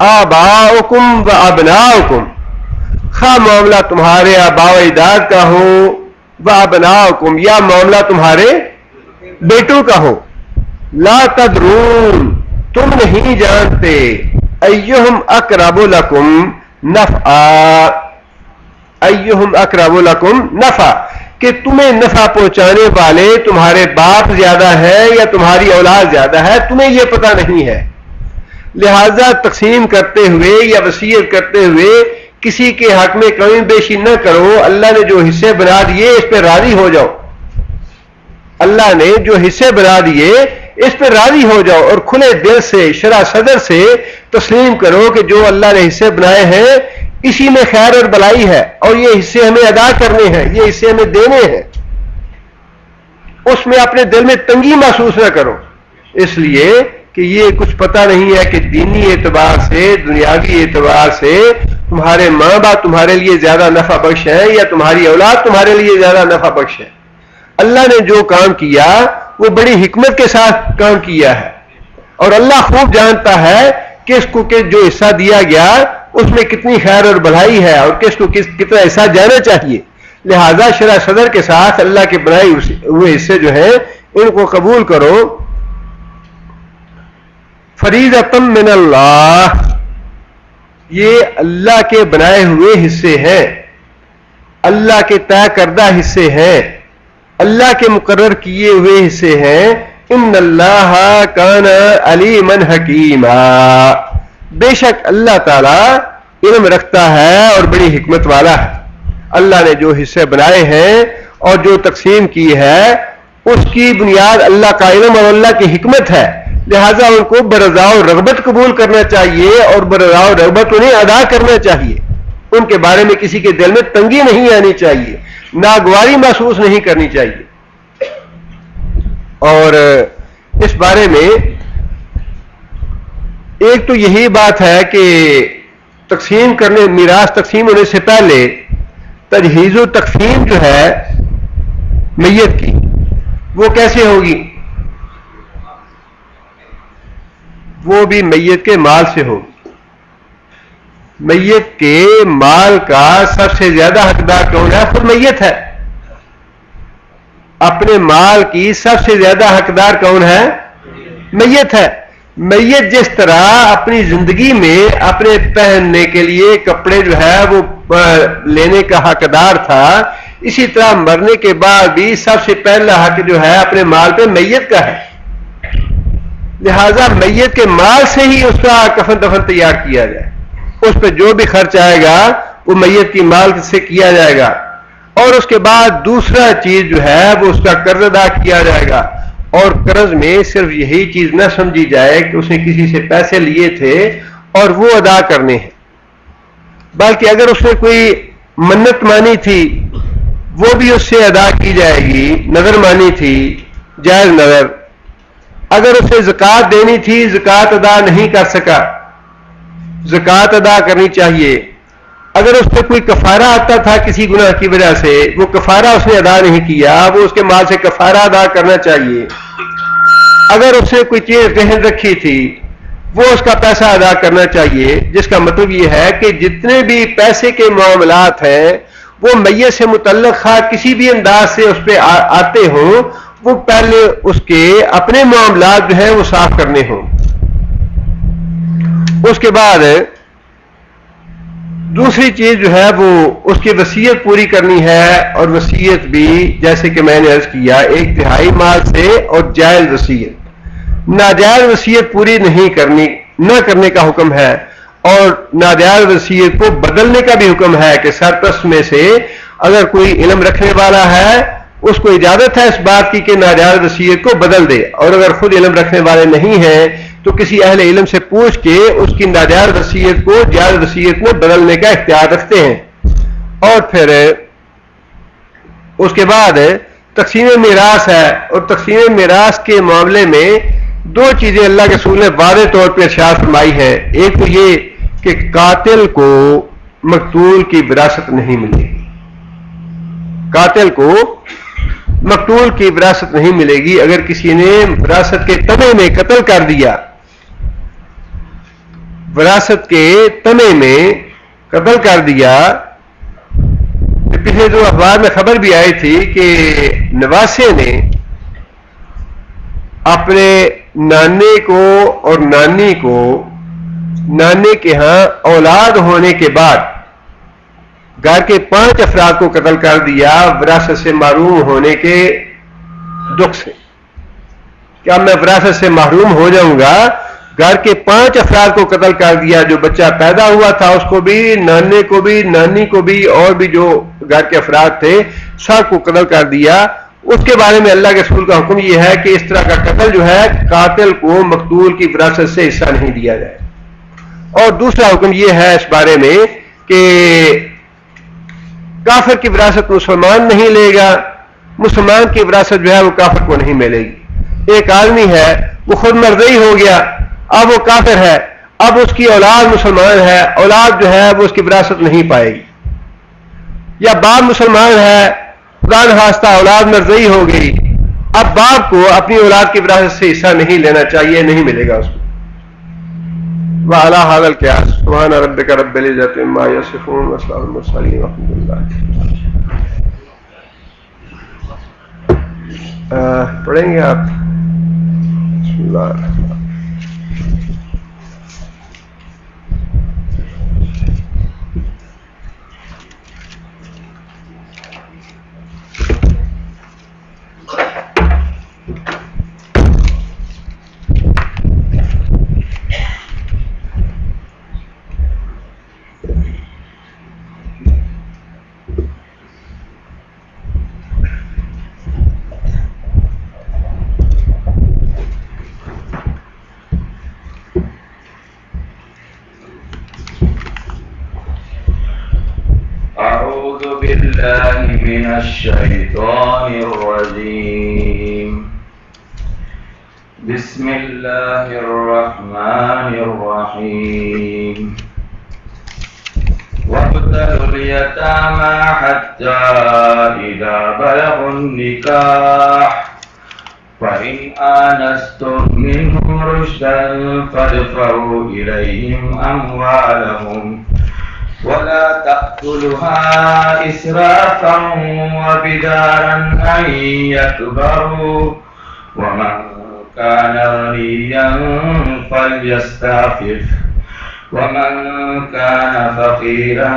Speaker 2: آباؤکم و ابناؤکم، خواہ معاملہ تمہارے آباء و اجداد کا ہو، و ابناؤکم، یا معاملہ تمہارے بیٹوں کا ہو، لا تدرون، تم نہیں جانتے، ایہم اقرب لکم نفعا، ایہم اقرب لکم نفع، کہ تمہیں نفع پہنچانے والے تمہارے باپ زیادہ ہے یا تمہاری اولاد زیادہ ہے، تمہیں یہ پتہ نہیں ہے۔ لہذا تقسیم کرتے ہوئے یا وصیت کرتے ہوئے کسی کے حق میں کمی بیشی نہ کرو، اللہ نے جو حصے بنا دیے اس پہ راضی ہو جاؤ، اللہ نے جو حصے بنا دیے اس پہ راضی ہو جاؤ، اور کھلے دل سے شرح صدر سے تسلیم کرو کہ جو اللہ نے حصے بنائے ہیں اسی میں خیر اور بلائی ہے، اور یہ حصے ہمیں ادا کرنے ہیں، یہ حصے ہمیں دینے ہیں، اس میں اپنے دل میں تنگی محسوس نہ کرو، اس لیے کہ یہ کچھ پتہ نہیں ہے کہ دینی اعتبار سے، دنیاوی اعتبار سے تمہارے ماں باپ تمہارے لیے زیادہ نفع بخش ہیں یا تمہاری اولاد تمہارے لیے زیادہ نفع بخش ہے۔ اللہ نے جو کام کیا وہ بڑی حکمت کے ساتھ کام کیا ہے، اور اللہ خوب جانتا ہے کہ اس کو کہ جو حصہ دیا گیا اس میں کتنی خیر اور بھلائی ہے اور کس کو کتنا حصہ جانا چاہیے۔ لہذا شرح صدر کے ساتھ اللہ کے بنائے ہوئے حصے جو ہیں ان کو قبول کرو۔ فریضۃ من اللہ، یہ اللہ کے بنائے ہوئے حصے ہیں، اللہ کے طے کردہ حصے ہیں، اللہ کے مقرر کیے ہوئے حصے ہیں۔ ان اللہ کان علیما حکیما، بے شک اللہ تعالی علم رکھتا ہے اور بڑی حکمت والا ہے۔ اللہ نے جو حصے بنائے ہیں اور جو تقسیم کی ہے اس کی بنیاد اللہ کا علم اور اللہ کی حکمت ہے، لہذا ان کو برضا و رغبت قبول کرنا چاہیے اور برضا و رغبت انہیں ادا کرنا چاہیے، ان کے بارے میں کسی کے دل میں تنگی نہیں آنی چاہیے، ناگواری محسوس نہیں کرنی چاہیے۔ اور اس بارے میں ایک تو یہی بات ہے کہ تقسیم کرنے، میراث تقسیم ہونے سے پہلے تجہیز و تکفین جو ہے میت کی وہ کیسے ہوگی؟ وہ بھی میت کے مال سے ہوگی۔ میت کے مال کا سب سے زیادہ حقدار کون ہے؟ خود میت ہے۔ اپنے مال کی سب سے زیادہ حقدار کون ہے؟ میت ہے۔ میت جس طرح اپنی زندگی میں اپنے پہننے کے لیے کپڑے جو ہے وہ لینے کا حقدار تھا، اسی طرح مرنے کے بعد بھی سب سے پہلا حق جو ہے اپنے مال پہ میت کا ہے. لہذا میت کے مال سے ہی اس کا کفن دفن تیار کیا جائے، اس پہ جو بھی خرچ آئے گا وہ میت کی مال سے کیا جائے گا. اور اس کے بعد دوسرا چیز جو ہے وہ اس کا قرض ادا کیا جائے گا. اور قرض میں صرف یہی چیز نہ سمجھی جائے کہ اس نے کسی سے پیسے لیے تھے اور وہ ادا کرنے ہیں، بلکہ اگر اس نے کوئی منت مانی تھی وہ بھی اس سے ادا کی جائے گی. نظر مانی تھی، جائز نظر. اگر اسے زکوٰۃ دینی تھی، زکوٰۃ ادا نہیں کر سکا، زکوٰۃ ادا کرنی چاہیے. اگر اس پہ کوئی کفارہ آتا تھا کسی گناہ کی وجہ سے، وہ کفارہ اس نے ادا نہیں کیا، وہ اس کے مال سے کفارہ ادا کرنا چاہیے. اگر اس نے کوئی چیز رہن رکھی تھی وہ اس کا پیسہ ادا کرنا چاہیے. جس کا مطلب یہ ہے کہ جتنے بھی پیسے کے معاملات ہیں وہ میت سے متعلق کسی بھی انداز سے اس پہ آتے ہوں، وہ پہلے اس کے اپنے معاملات جو ہیں وہ صاف کرنے ہوں. اس کے بعد دوسری چیز جو ہے وہ اس کی وصیت پوری کرنی ہے. اور وصیت بھی جیسے کہ میں نے عرض کیا 1/3 مال سے، اور جائز وصیت. ناجائز وصیت پوری نہ کرنے کا حکم ہے، اور ناجائز وصیت کو بدلنے کا بھی حکم ہے کہ سرپرست میں سے اگر کوئی علم رکھنے والا ہے اس کو اجازت ہے اس بات کی کہ ناجائز وصیت کو بدل دے. اور اگر خود علم رکھنے والے نہیں ہیں تو کسی اہل علم سے پوچھ کے اس کی ناجائز وصیت کو جائز وصیت میں بدلنے کا اختیار رکھتے ہیں. اور پھر اس کے بعد تقسیم میراث ہے. اور تقسیم میراث کے معاملے میں دو چیزیں اللہ کے رسول نے واضح طور پہ ارشاد فرمائی ہیں. ایک تو یہ کہ قاتل کو مقتول کی وراثت نہیں ملے گی، قاتل کو مقتول کی وراثت نہیں ملے گی. اگر کسی نے وراثت کے تمے میں قتل کر دیا، وراثت کے تمے میں قتل کر دیا. پچھلے دو اخبار میں خبر بھی آئی تھی کہ نواسے نے اپنے نانے کو اور نانی کو، نانے کے ہاں اولاد ہونے کے بعد گھر کے 5 افراد کو قتل کر دیا وراثت سے محروم ہونے کے دکھ سے. کیا میں وراثت سے محروم ہو جاؤں گا؟ گھر کے 5 افراد کو قتل کر دیا، جو بچہ پیدا ہوا تھا اس کو بھی، نانے کو بھی، نانی کو بھی، اور بھی جو گھر کے افراد تھے سب کو قتل کر دیا. اس کے بارے میں اللہ کے رسول کا حکم یہ ہے کہ اس طرح کا قتل جو ہے قاتل کو مقتول کی وراثت سے حصہ نہیں دیا جائے. اور دوسرا حکم یہ ہے اس بارے میں کہ کافر کی وراثت مسلمان نہیں لے گا، مسلمان کی وراثت جو ہے وہ کافر کو نہیں ملے گی. ایک آدمی ہے وہ خود مرضی ہو گیا، اب وہ کافر ہے، اب اس کی اولاد مسلمان ہے، اولاد جو ہے وہ اس کی وراثت نہیں پائے گی. یا باپ مسلمان ہے، خدا نخواستہ اولاد مرضی ہو گئی، اب باپ کو اپنی اولاد کی وراثت سے حصہ نہیں لینا چاہیے، نہیں ملے گا اس کو. وعلى هذا القياس سبحان ربك رب العزة عما يصفون وسلام على المرسلين والحمد لله. پڑھیں گے آپ؟ بسم اللہ الرحمن الرحیم.
Speaker 3: أعوذ بالله من الشيطان الرجيم. بسم الله الرحمن الرحيم. وابتلوا اليتامى حتى إذا بلغوا النكاح فإن آنستم منهم رشدا فادفعوا إليهم أموالهم ولا تأكلها إسرافا وبدارا أن يكبروا ومن كان غنيا فليستعفف ومن كان فقيرا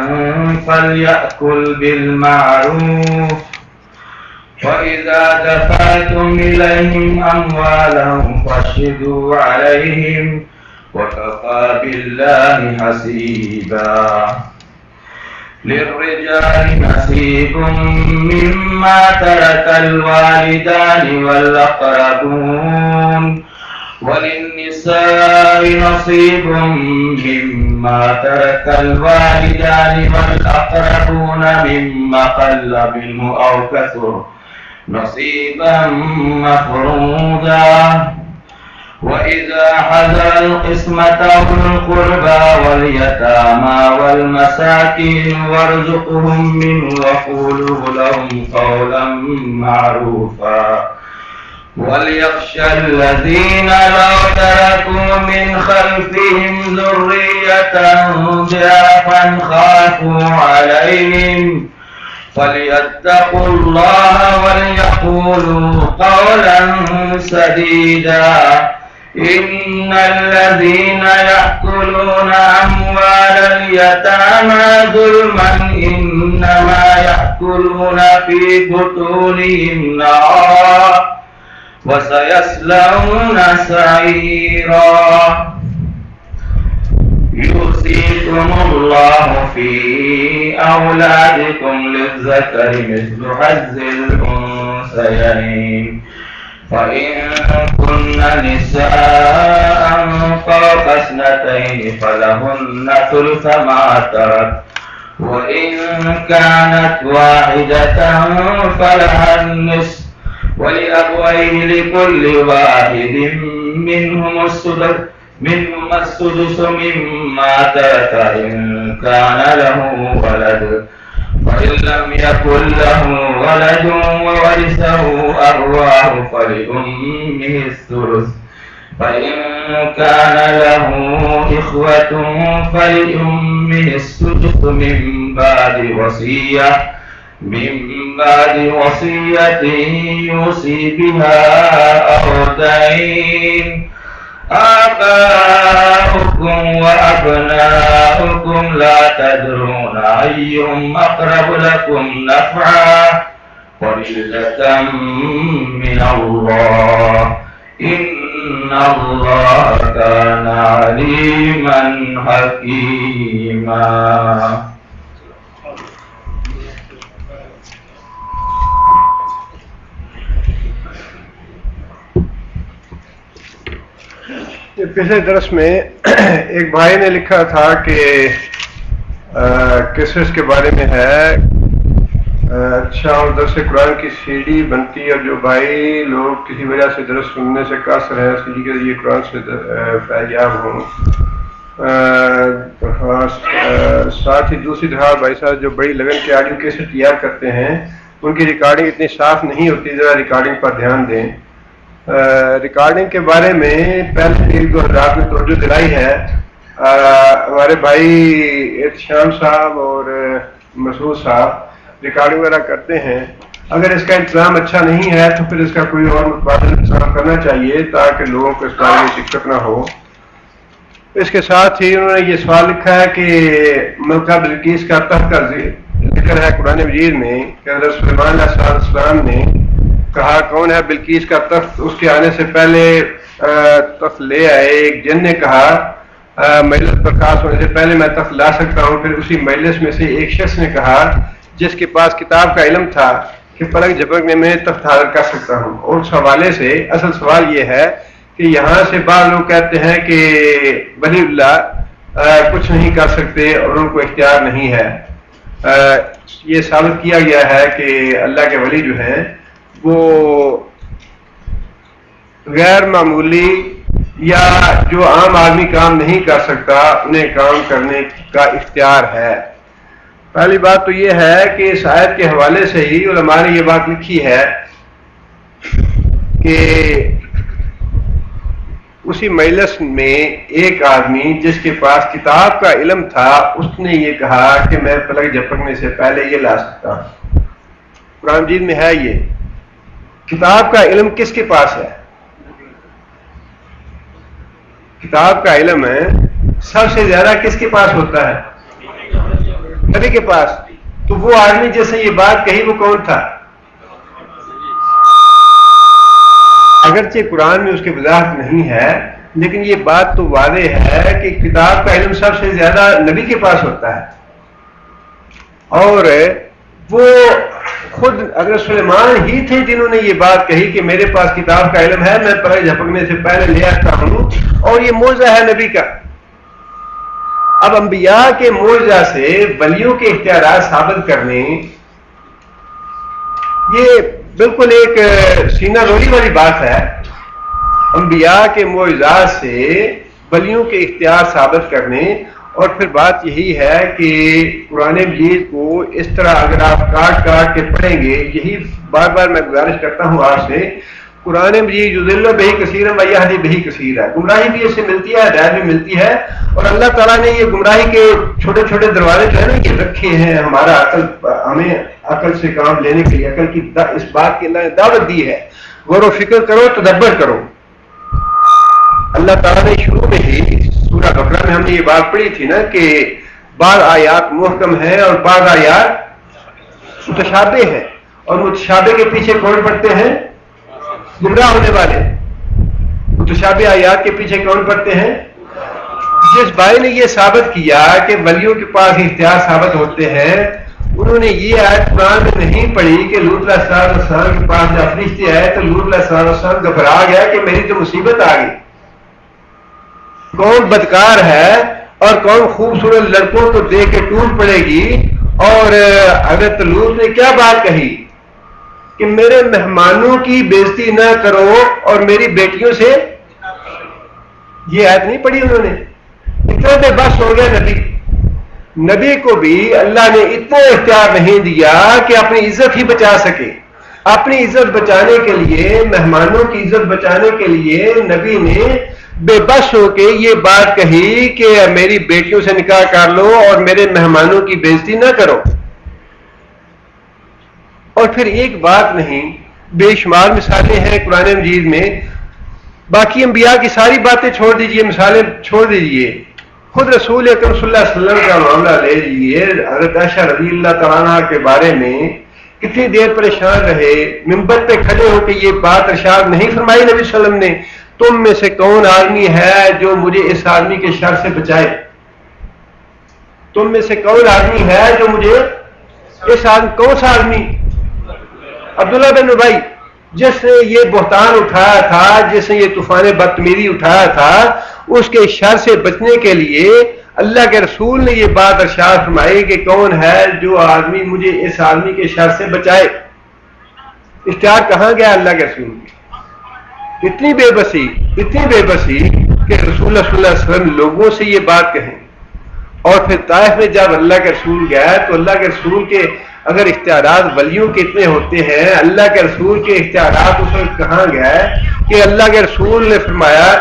Speaker 3: فليأكل بالمعروف وإذا دفعتم إليهم أموالهم فاشهدوا عليهم وكفى بالله حسيبا. للرجال نصيب مما ترك الوالدان والأقربون وللنساء نصيب مما ترك الوالدان والأقربون مما قل منه أو كثر نصيبا مفروضا. وإذا حضر القسمة أولو القربى واليتامى والمساكين وارزقهم منه وقولوا لهم قولا معروفا. وليخشى الذين لو تركوا من خلفهم ذرية ضعفا خافوا عليهم فليتقوا الله وليقولوا قولا سديدا. إن الذين يأكلون أموال اليتامى ظلما إنما يأكلون في بطونهم نارا وسيصلون سعيرا. يوصيكم الله في أولادكم للذكر مثل حظ الأنثيين فإن كن نساء فوق اثنتين فلهن ثلث ما ترك وإن كانت واحدة فلها النصف ولأبويه لكل واحد منهما السدس مما ترك إن كان له ولد فإن لم يكن له ولد وورثه أبواه فلأمه الثلث فإن كان له إخوة فلأمه السدس من بعد وصية يوصي بها أو دين. آباؤكم وأبناؤكم لا تدرون أيهم أقرب لكم نفعا فريضة من الله إن الله كان عليما حكيما.
Speaker 2: پچھلے درس میں ایک بھائی نے لکھا تھا کہ کیسٹس کے بارے میں ہے اچھا اور درس قرآن کی سی ڈی بنتی ہے اور جو بھائی لوگ کسی وجہ سے درس سننے سے قاصر ہیں سی ڈی کے ذریعے قرآن سے فیضیاب ہوں. ساتھ ہی دوسری طرح بھائی صاحب جو بڑی لگن کے آڈیو کیسٹ تیار کرتے ہیں ان کی ریکارڈنگ اتنی صاف نہیں ہوتی, ذرا ریکارڈنگ پر دھیان دیں. ریکارڈنگ کے بارے میں پہلے ایک دو حضرات نے توجہ دلائی ہے. ہمارے بھائی احتشام صاحب اور مسعود صاحب ریکارڈنگ وغیرہ کرتے ہیں. اگر اس کا انتظام اچھا نہیں ہے تو پھر اس کا کوئی اور متبادل انتظام کرنا چاہیے تاکہ لوگوں کو اس بارے میں دقت نہ ہو. اس کے ساتھ ہی انہوں نے یہ سوال لکھا ہے کہ ملکہ بلقیس کا تخت کا ذکر ہے قرآن مجید میں کہ حضرت سلیمان علیہ السلام نے کہا کون ہے بلقیس کا تخت. اس کے آنے سے پہلے تخت لے آئے. ایک جن نے کہا مجلس برخاست ہونے سے پہلے میں تخت لا سکتا ہوں. پھر اسی مجلس میں سے ایک شخص نے کہا جس کے پاس کتاب کا علم تھا کہ پلک جھپکنے میں تخت حاضر کر سکتا ہوں. اور اس حوالے سے اصل سوال یہ ہے کہ یہاں سے بعض لوگ کہتے ہیں کہ ولی اللہ کچھ نہیں کر سکتے اور ان کو اختیار نہیں ہے. یہ ثابت کیا گیا ہے کہ اللہ کے ولی جو ہیں وہ غیر معمولی یا جو عام آدمی کام نہیں کر سکتا انہیں کام کرنے کا اختیار ہے. پہلی بات تو یہ ہے کہ اس آیت کے حوالے سے ہی علماء نے یہ بات لکھی ہے کہ اسی مجلس میں ایک آدمی جس کے پاس کتاب کا علم تھا اس نے یہ کہا کہ میں پلک جھپکنے سے پہلے یہ لا سکتا ہوں. قرآن مجید میں ہے یہ. کتاب کا علم کس کے پاس ہے؟ کتاب کا علم ہے سب سے زیادہ کس کے پاس ہوتا ہے؟ نبی کے پاس. تو وہ آدمی جس نے یہ بات کہی وہ کون تھا؟ اگرچہ قرآن میں اس کی وضاحت نہیں ہے لیکن یہ بات تو واضح ہے کہ کتاب کا علم سب سے زیادہ نبی کے پاس ہوتا ہے. اور وہ خود اگر سلیمان ہی تھے جنہوں نے یہ بات کہی کہ میرے پاس کتاب کا علم ہے، میں پرے جھپکنے سے پہلے لے آتا ہوں، اور یہ معجزہ ہے نبی کا. اب انبیاء کے معجزہ سے ولیوں کے اختیارات ثابت کرنے، یہ بالکل ایک سینہ روری والی بات ہے. انبیاء کے معجزات سے ولیوں کے اختیار ثابت کرنے، اور پھر بات یہی ہے کہ قرآن مجید کو اس طرح اگر آپ کاٹ کاٹ کے پڑھیں گے، یہی بار بار میں گزارش کرتا ہوں آپ سے، قرآن مجید یضل بہ کثیرا و یہدی بہ کثیرا، گمراہی بھی اس سے ملتی ہے، ہدایت بھی ملتی ہے. اور اللہ تعالیٰ نے یہ گمراہی کے چھوٹے چھوٹے دروازے جو ہے نا یہ رکھے ہیں ہمارا ہمیں عقل سے کام لینے کے لیے. عقل کی اس بات کی اللہ نے دعوت دی ہے، غور و فکر کرو، تدبر کرو. اللہ تعالیٰ نے شروع میں ہی سورہ بقرہ میں ہم نے یہ بات پڑھی تھی نا کہ بعض آیات محکم ہیں اور بعض آیات متشابہ ہیں، اور متشابہ کے پیچھے کون پڑتے ہیں؟ گمراہ ہونے والے. متشابہ آیات کے پیچھے کون پڑتے ہیں؟ جس بھائی نے یہ ثابت کیا کہ ولیوں کے پاس اختیار ثابت ہوتے ہیں، انہوں نے یہ آیت قرآن میں نہیں پڑھی کہ لوط علیہ السلام کے پاس جب فرشتے آئے تو لوط علیہ السلام گھبرا گیا کہ میری تو مصیبت آ گئی. کون بدکار ہے اور کون خوبصورت لڑکوں کو دیکھ کے ٹوٹ پڑے گی. اور حضرت لوط نے کیا بات کہی کہ میرے مہمانوں کی بےزتی نہ کرو اور میری بیٹیوں سے. یہ آیت نہیں پڑھی انہوں نے. اتنا بے بس ہو گیا نبی. نبی کو بھی اللہ نے اتنا اختیار نہیں دیا کہ اپنی عزت ہی بچا سکے. اپنی عزت بچانے کے لیے، مہمانوں کی عزت بچانے کے لیے نبی نے بے بس ہو کے یہ بات کہی کہ میری بیٹیوں سے نکاح کر لو اور میرے مہمانوں کی بےزتی نہ کرو. اور پھر ایک بات نہیں، بے شمار مثالیں ہیں قرآن مجید میں. باقی انبیاء کی ساری باتیں چھوڑ دیجئے، مثالیں چھوڑ دیجئے، خود رسول اکرم صلی اللہ علیہ وسلم کا معاملہ لے لیجیے. حضرت عائشہ رضی اللہ تعالیٰ عنہ کے بارے میں کتنی دیر پریشان رہے، منبر پہ کھڑے ہو کے یہ بات ارشاد نہیں فرمائی نبی صلی اللہ علیہ وسلم نے، تم میں سے کون آدمی ہے جو مجھے اس آدمی کے شر سے بچائے؟ تم میں سے کون آدمی ہے جو مجھے اس آدمی، کون سا آدمی؟ عبداللہ بن ابی، جس نے یہ بہتان اٹھایا تھا، جس نے یہ طوفان بدتمیزی اٹھایا تھا، اس کے شر سے بچنے کے لیے اللہ کے رسول نے یہ بات ارشاد فرمائی کہ کون ہے جو آدمی مجھے اس آدمی کے شر سے بچائے. اختیار کہاں گیا اللہ کے رسول کی؟ اتنی بے بسی کہ رسول اللہ صلی اللہ علیہ وسلم لوگوں سے یہ بات کہیں. اور پھر طائف میں جب اللہ کے رسول گیا تو اللہ کے رسول کے اگر اختیارات ولیوں کے اتنے ہوتے ہیں، اللہ کے رسول کے اختیارات اس وقت کہاں گئے کہ اللہ کے رسول نے فرمایا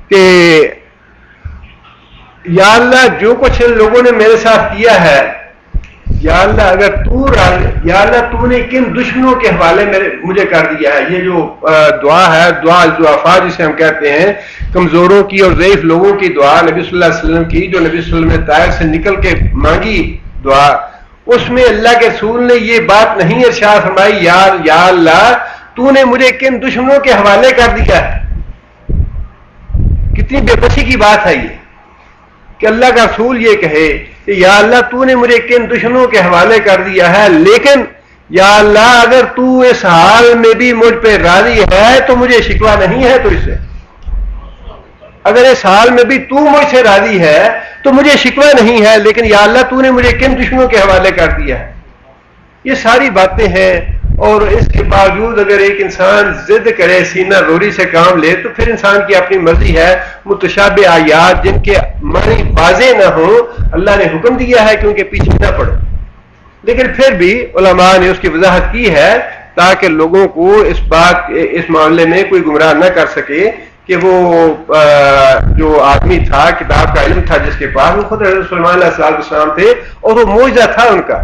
Speaker 2: کہ یا اللہ جو کچھ ان لوگوں نے میرے ساتھ کیا ہے، یا اللہ اگر یا اللہ تو نے کن دشمنوں کے حوالے مجھے کر دیا ہے. یہ جو دعا ہے، دعا الضعفاء جسے ہم کہتے ہیں، کمزوروں کی اور ضعیف لوگوں کی دعا نبی صلی اللہ علیہ وسلم کی، جو نبی صلی اللہ علیہ وسلم نے طائف سے نکل کے مانگی دعا، اس میں اللہ کے رسول نے یہ بات نہیں ارشاد فرمائی یا اللہ تو نے مجھے کن دشمنوں کے حوالے کر دیا ہے. کتنی بے بسی کی بات ہے یہ کہ اللہ کا رسول یہ کہے کہ یا اللہ تو نے مجھے کن دشمنوں کے حوالے کر دیا ہے، لیکن یا اللہ اگر تو اس حال میں بھی مجھ پہ راضی ہے تو مجھے شکوہ نہیں ہے. تو اس سے اگر اس حال میں بھی تو مجھ سے راضی ہے تو مجھے شکوہ نہیں ہے، لیکن یا اللہ تو نے مجھے کن دشمنوں کے حوالے کر دیا ہے. یہ ساری باتیں ہیں. اور اس کے باوجود اگر ایک انسان ضد کرے، سینہ روری سے کام لے، تو پھر انسان کی اپنی مرضی ہے. متشابہ آیات جن کے معنی واضح نہ ہو، اللہ نے حکم دیا ہے کہ ان کے پیچھے نہ پڑو، لیکن پھر بھی علماء نے اس کی وضاحت کی ہے تاکہ لوگوں کو اس معاملے میں کوئی گمراہ نہ کر سکے کہ وہ جو آدمی تھا، کتاب کا علم تھا جس کے پاس، وہ خود حضرت سلیمان علیہ السلام تھے اور وہ معجزہ تھا ان کا.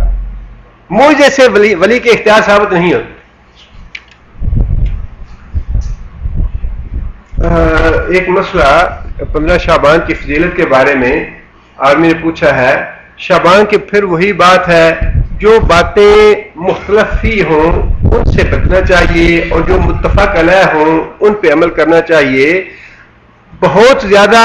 Speaker 2: معجزے سے ولی کے اختیار ثابت نہیں ہوتے. ایک مسئلہ 15 شعبان کی فضیلت کے بارے میں آدمی نے پوچھا ہے. شعبان کی پھر وہی بات ہے، جو باتیں مختلف ہی ہوں ان سے بچنا چاہیے اور جو متفق علیہ ہوں ان پہ عمل کرنا چاہیے. بہت زیادہ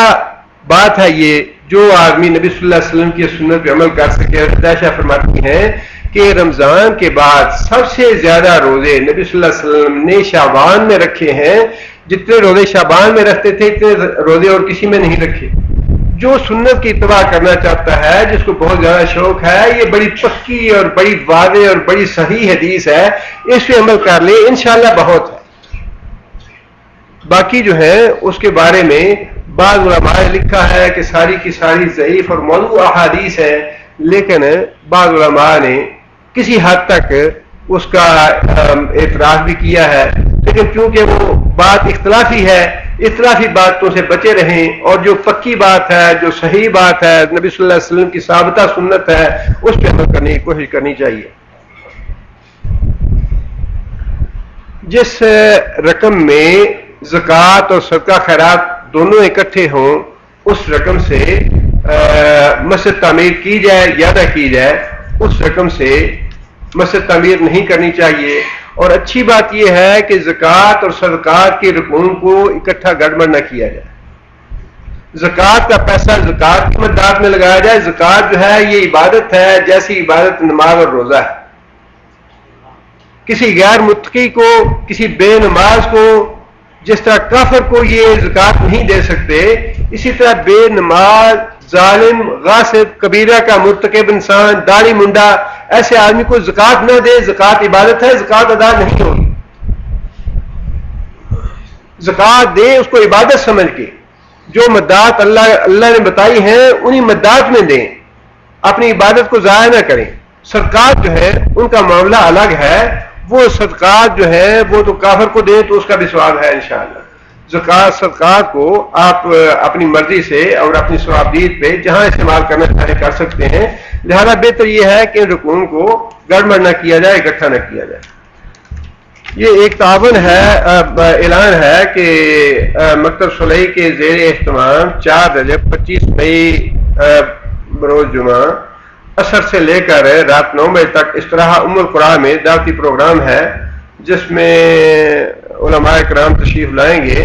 Speaker 2: بات ہے یہ جو آدمی نبی صلی اللہ علیہ وسلم کی سنت پہ عمل کر سکے. عائشہ فرماتی ہیں کہ رمضان کے بعد سب سے زیادہ روزے نبی صلی اللہ علیہ وسلم نے شعبان میں رکھے ہیں. جتنے روزے شعبان میں رکھتے تھے اتنے روزے اور کسی میں نہیں رکھے. جو سنت کی اتباع کرنا چاہتا ہے، جس کو بہت زیادہ شوق ہے، یہ بڑی پکی اور بڑی واضح اور بڑی صحیح حدیث ہے، اس پہ عمل کر لے انشاءاللہ بہت ہے. باقی جو ہے اس کے بارے میں بعض علماء نے لکھا ہے کہ ساری کی ساری ضعیف اور موضوع احادیث ہیں، لیکن بعض علماء نے کسی حد تک اس کا اعتراض بھی کیا ہے. لیکن چونکہ وہ بات اختلافی ہے، اختلافی باتوں سے بچے رہیں اور جو پکی بات ہے، جو صحیح بات ہے، نبی صلی اللہ علیہ وسلم کی ثابتہ سنت ہے، اس پہ عمل کرنے کی کوشش کرنی چاہیے. جس رقم میں زکوٰۃ اور صدقہ خیرات دونوں اکٹھے ہوں اس رقم سے مسجد تعمیر کی جائے یا نہ کی جائے، اس رقم سے مسجد تعمیر نہیں کرنی چاہیے. اور اچھی بات یہ ہے کہ زکوٰۃ اور صدقات کے رکون کو اکٹھا گڑبڑ نہ کیا جائے. زکوٰۃ کا پیسہ زکوٰۃ کی مداد میں لگایا جائے. زکوٰۃ جو ہے یہ عبادت ہے، جیسی عبادت نماز اور روزہ ہے. کسی غیر متقی کو، کسی بے نماز کو، جس طرح کافر کو یہ زکوٰۃ نہیں دے سکتے، اسی طرح بے نماز، ظالم، غاصب، کبیرہ کا مرتکب انسان، داڑھی منڈا ایسے آدمی کو زکوٰۃ نہ دے. زکوٰۃ عبادت ہے، زکوٰۃ ادا نہیں ہوگی. زکوٰۃ دے اس کو عبادت سمجھ کے، جو مدات اللہ نے بتائی ہیں انہی مدات میں دیں، اپنی عبادت کو ضائع نہ کریں. صدقات جو ہے ان کا معاملہ الگ ہے، وہ صدقات جو ہے وہ تو کافر کو دیں تو اس کا بھی ثواب ہے انشاءاللہ. زکوٰۃ صدقات کو آپ اپنی مرضی سے اور اپنی ثوابدید پہ جہاں استعمال کرنا چاہے کر سکتے ہیں. لہذا بہتر یہ ہے کہ ان رکون کو گڑبڑ نہ کیا جائے، اکٹھا نہ کیا جائے. یہ ایک تعاون ہے، اعلان ہے کہ مکتب صلحی کے زیر اہتمام 4 رجب 25 مئی بروز جمعہ عصر سے لے کر رات 9 بجے تک استراحہ ام القریٰ میں دعوتی پروگرام ہے، جس میں علماء کرام تشریف لائیں گے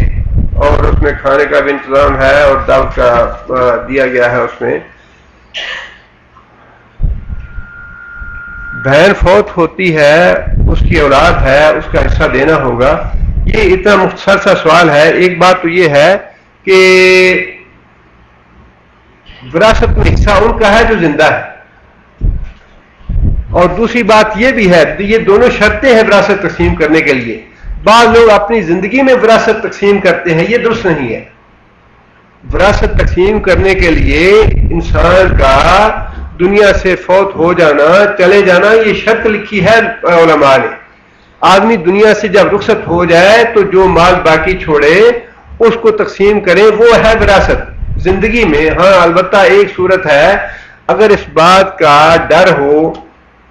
Speaker 2: اور اس میں کھانے کا بھی انتظام ہے اور دعوت کا دیا گیا ہے. اس میں بہن فوت ہوتی ہے، اس کی اولاد ہے، اس کا حصہ دینا ہوگا. یہ اتنا مختصر سا سوال ہے. ایک بات تو یہ ہے کہ وراثت میں حصہ ان کا ہے جو زندہ ہے، اور دوسری بات یہ بھی ہے، یہ دونوں شرطیں ہیں وراثت تقسیم کرنے کے لیے. بعض لوگ اپنی زندگی میں وراثت تقسیم کرتے ہیں، یہ درست نہیں ہے. وراثت تقسیم کرنے کے لیے انسان کا دنیا سے فوت ہو جانا، چلے جانا، یہ شرط لکھی ہے علماء نے. آدمی دنیا سے جب رخصت ہو جائے تو جو مال باقی چھوڑے اس کو تقسیم کرے، وہ ہے وراثت. زندگی میں ہاں البتہ ایک صورت ہے، اگر اس بات کا ڈر ہو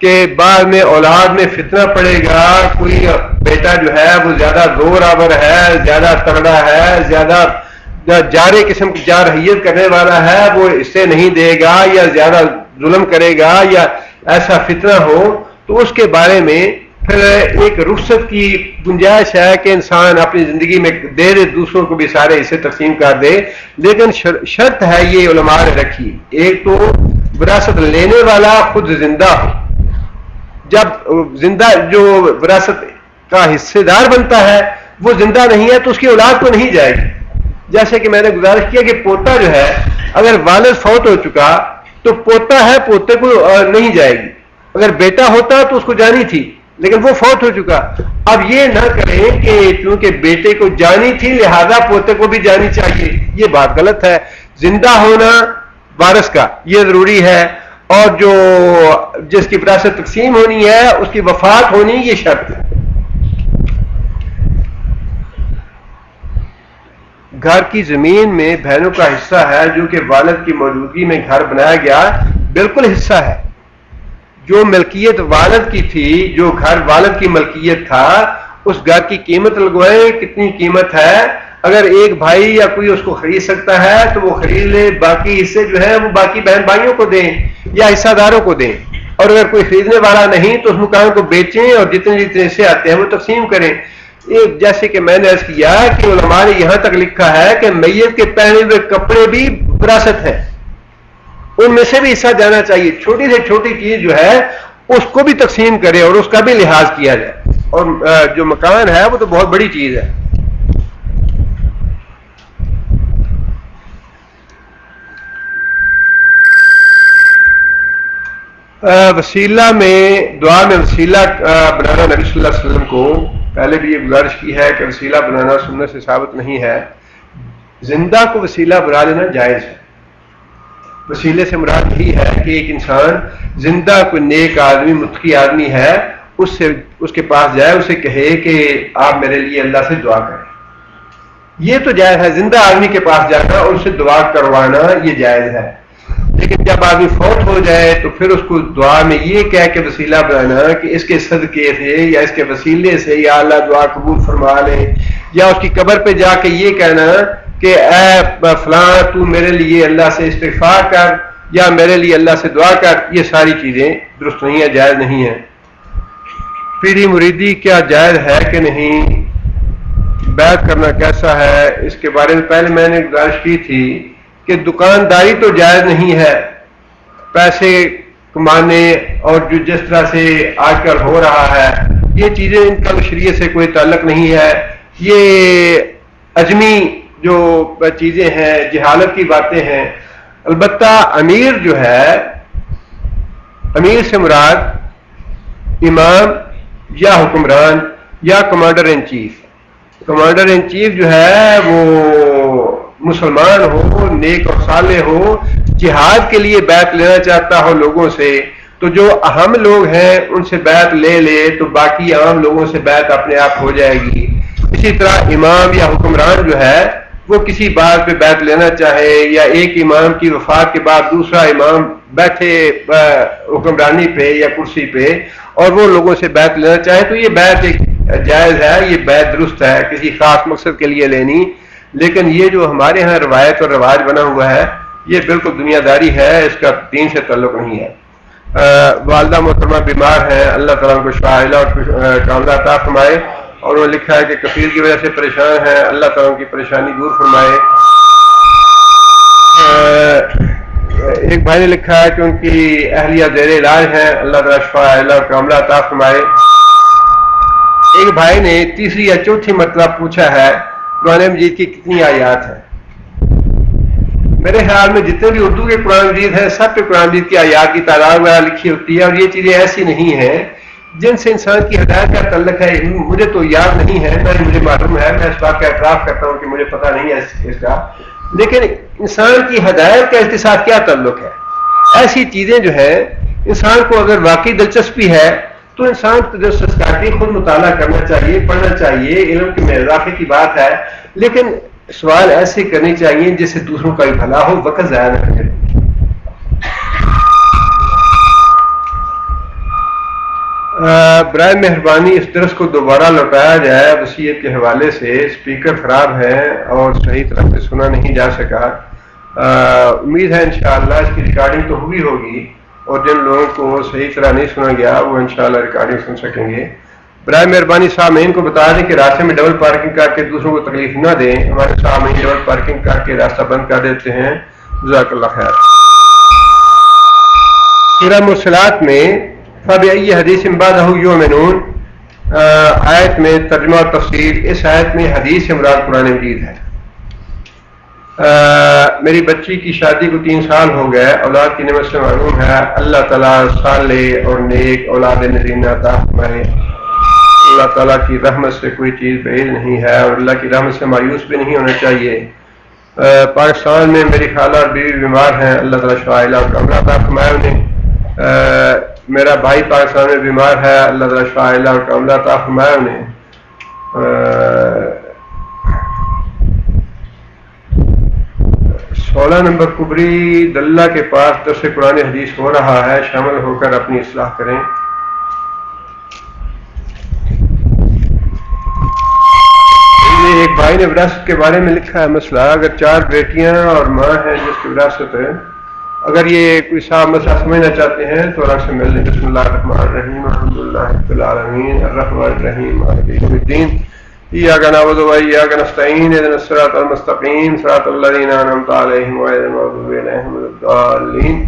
Speaker 2: کہ بعد میں اولاد میں فتنہ پڑے گا، کوئی بیٹا جو ہے وہ زیادہ زور آور ہے، زیادہ تگڑا ہے، زیادہ جارے قسم کی جارحیت کرنے والا ہے، وہ اسے نہیں دے گا یا زیادہ ظلم کرے گا یا ایسا فتنہ ہو، تو اس کے بارے میں پھر ایک رخصت کی گنجائش ہے کہ انسان اپنی زندگی میں دے دے، دوسروں کو بھی سارے اسے تقسیم کر دے. لیکن شرط ہے یہ علماء نے رکھی، ایک تو وراثت لینے والا خود زندہ ہو. جب زندہ جو وراثت کا حصے دار بنتا ہے وہ زندہ نہیں ہے تو اس کی اولاد کو نہیں جائے گی. جیسے کہ میں نے گزارش کیا کہ پوتا جو ہے اگر والد فوت ہو چکا تو پوتا ہے، پوتے کو نہیں جائے گی. اگر بیٹا ہوتا تو اس کو جانی تھی، لیکن وہ فوت ہو چکا. اب یہ نہ کریں کہ چونکہ بیٹے کو جانی تھی لہذا پوتے کو بھی جانی چاہیے، یہ بات غلط ہے. زندہ ہونا وارث کا یہ ضروری ہے، اور جو جس کی وراثت تقسیم ہونی ہے اس کی وفات ہونی یہ شرط ہے. گھر کی زمین میں بہنوں کا حصہ ہے جو کہ والد کی موجودگی میں گھر بنایا گیا، بالکل حصہ ہے. جو ملکیت والد کی تھی، جو گھر والد کی ملکیت تھا، اس گھر کی قیمت لگوائیں کتنی قیمت ہے. اگر ایک بھائی یا کوئی اس کو خرید سکتا ہے تو وہ خرید لے، باقی حصے جو ہے وہ باقی بہن بھائیوں کو دیں یا حصہ داروں کو دیں، اور اگر کوئی خریدنے والا نہیں تو اس مکان کو بیچیں اور جتنے جتنے حصے آتے ہیں وہ تقسیم کریں۔ جیسے کہ میں نے عرض کیا کہ علماء نے یہاں تک لکھا ہے کہ میت کے پہنے ہوئے کپڑے بھی وراثت ہیں، ان میں سے بھی حصہ جانا چاہیے، چھوٹی سے چھوٹی چیز جو ہے اس کو بھی تقسیم کرے اور اس کا بھی لحاظ کیا جائے، اور جو مکان ہے وہ تو بہت بڑی چیز ہے۔ وسیلہ میں دعا میں وسیلہ بنانا نبی صلی اللہ علیہ وسلم کو پہلے بھی یہ گزارش کی ہے کہ وسیلہ بنانا سنت سے ثابت نہیں ہے، زندہ کو وسیلہ بنا لینا جائز ہے۔ وسیلے سے مراد یہی ہے کہ ایک انسان زندہ کوئی نیک آدمی متقی آدمی ہے، اس کے پاس جائے، اسے کہے کہ آپ میرے لیے اللہ سے دعا کریں، یہ تو جائز ہے۔ زندہ آدمی کے پاس جانا اور اسے دعا کروانا یہ جائز ہے، لیکن جب آدمی فوت ہو جائے تو پھر اس کو دعا میں یہ کہہ کے وسیلہ بنانا کہ اس کے صدقے سے یا اس کے وسیلے سے یا اللہ دعا قبول فرما لے، یا اس کی قبر پہ جا کے یہ کہنا کہ اے فلاں تو میرے لیے اللہ سے استغفار کر یا میرے لیے اللہ سے دعا کر، یہ ساری چیزیں درست نہیں ہیں، جائز نہیں ہیں۔ پیری مریدی کیا جائز ہے کہ نہیں؟ بیعت کرنا کیسا ہے؟ اس کے بارے میں پہلے میں نے گزارش کی تھی کہ دکانداری تو جائز نہیں ہے، پیسے کمانے اور جو جس طرح سے آج کل ہو رہا ہے یہ چیزیں ان کا شریعت سے کوئی تعلق نہیں ہے، یہ عجمی جو چیزیں ہیں، جہالت کی باتیں ہیں۔ البتہ امیر جو ہے، امیر سے مراد امام یا حکمران یا commander in chief. Commander in chief جو ہے وہ مسلمان ہو، نیک اور صالح ہو، جہاد کے لیے بیعت لینا چاہتا ہو لوگوں سے، تو جو اہم لوگ ہیں ان سے بیعت لے لے تو باقی عام لوگوں سے بیعت اپنے آپ ہو جائے گی۔ اسی طرح امام یا حکمران جو ہے وہ کسی بات پہ بیعت لینا چاہے، یا ایک امام کی وفات کے بعد دوسرا امام بیٹھے حکمرانی پہ یا کرسی پہ اور وہ لوگوں سے بیعت لینا چاہے تو یہ بیعت ایک جائز ہے، یہ بیعت درست ہے کسی خاص مقصد کے لیے لینی۔ لیکن یہ جو ہمارے ہاں روایت اور رواج بنا ہوا ہے یہ بالکل دنیا داری ہے، اس کا دین سے تعلق نہیں ہے۔ والدہ محترمہ بیمار ہیں، اللہ تعالیٰ کو شفا عاجلہ اور کاملہ عطا فرمائے، اور انہوں نے لکھا ہے کہ کفیل کی وجہ سے پریشان ہیں، اللہ تعالیٰ کی پریشانی دور فرمائے۔ ایک بھائی نے لکھا ہے کہ ان کی اہلیہ زیر علاج ہیں، اللہ تعالیٰ شفا عاجلہ اور کاملہ عطا فرمائے۔ ایک بھائی نے تیسری یا چوتھی مرتبہ پوچھا ہے قرآن مجید کی کتنی آیات ہیں؟ میرے خیال میں جتنے بھی اردو کے قرآن مجید ہیں سب پہ قرآن مجید کی آیات کی تعداد وغیرہ لکھی ہوتی ہے، اور یہ چیزیں ایسی نہیں ہیں جن سے انسان کی ہدایت کا تعلق ہے۔ مجھے تو یاد نہیں ہے، مجھے معلوم ہے، میں اس بات کا اعتراف کرتا ہوں کہ مجھے پتہ نہیں ہے اس کا، لیکن انسان کی ہدایت کا اس کے ساتھ کیا تعلق ہے؟ ایسی چیزیں جو ہیں انسان کو اگر واقعی دلچسپی ہے تو انسان تجسس کر کے خود مطالعہ کرنا چاہیے، پڑھنا چاہیے، علم کے میں اضافے کی بات ہے، لیکن سوال ایسے کرنے چاہیے جس سے دوسروں کا بھی بھلا ہو، وقت ضائع نہ کرے۔ برائے مہربانی اس درس کو دوبارہ لوٹایا جائے، وصیت کے حوالے سے اسپیکر خراب ہے اور صحیح طرح سے سنا نہیں جا سکا۔ امید ہے انشاءاللہ اس کی ریکارڈنگ تو ہوئی ہوگی، اور جن لوگوں کو صحیح طرح نہیں سنا گیا وہ انشاءاللہ ریکارڈنگ سن سکیں گے۔ برائے مہربانی سامعین کو بتا دیں کہ راستے میں ڈبل پارکنگ کر کے دوسروں کو تکلیف نہ دیں، ہمارے سامعین ڈبل پارکنگ کر کے راستہ بند کر دیتے ہیں۔ جزاک اللہ خیر۔ سورہ مرسلات میں فَبِأَيِّ حَدِيثٍ بَعْدَهُ يُؤْمِنُونَ آیت میں ترجمہ اور تفسیر، اس آیت میں حدیث سے مراد قرآن مجید ہے۔ میری بچی کی شادی کو 3 سال ہو گئے، اولاد کی نعمت سے معلوم ہے، اللہ تعالیٰ صالح اور نیک اولاد نذیر عطا فرمائے۔ اللہ تعالیٰ کی رحمت سے کوئی چیز بعید نہیں ہے اور اللہ کی رحمت سے مایوس بھی نہیں ہونا چاہیے۔ پاکستان میں میری خالہ اور بیوی بیمار ہیں، اللہ تعالیٰ شفا عاجلہ اور کاملہ عطا فرمائے انہیں۔ میرا بھائی پاکستان میں بیمار ہے، اللہ تعالیٰ شفا عاجلہ اور کاملہ عطا فرمائے انہیں۔ 16 نمبر کبری دلہ کے پاس درس قرآن حدیث ہو رہا ہے، شامل ہو کر اپنی اصلاح کریں۔ ایک بھائی نے وراثت کے بارے میں لکھا ہے مسئلہ، اگر 4 بیٹیاں اور ماں ہیں جس کی وراثت ہے، اگر یہ کوئی صاحب مسئلہ سمجھنا چاہتے ہیں تو رقص مل لیں۔ بسم اللہ الرحمن الرحیم، الحمد للہ رب العالمین، الرحمن الرحیم، مالک یوم الدین، ایاک نعبد و ایاک نستعین، اہدنا الصراط المستقیم، صراط الذین انعمت علیہم غیر المغضوب علیہم ولا الضالین۔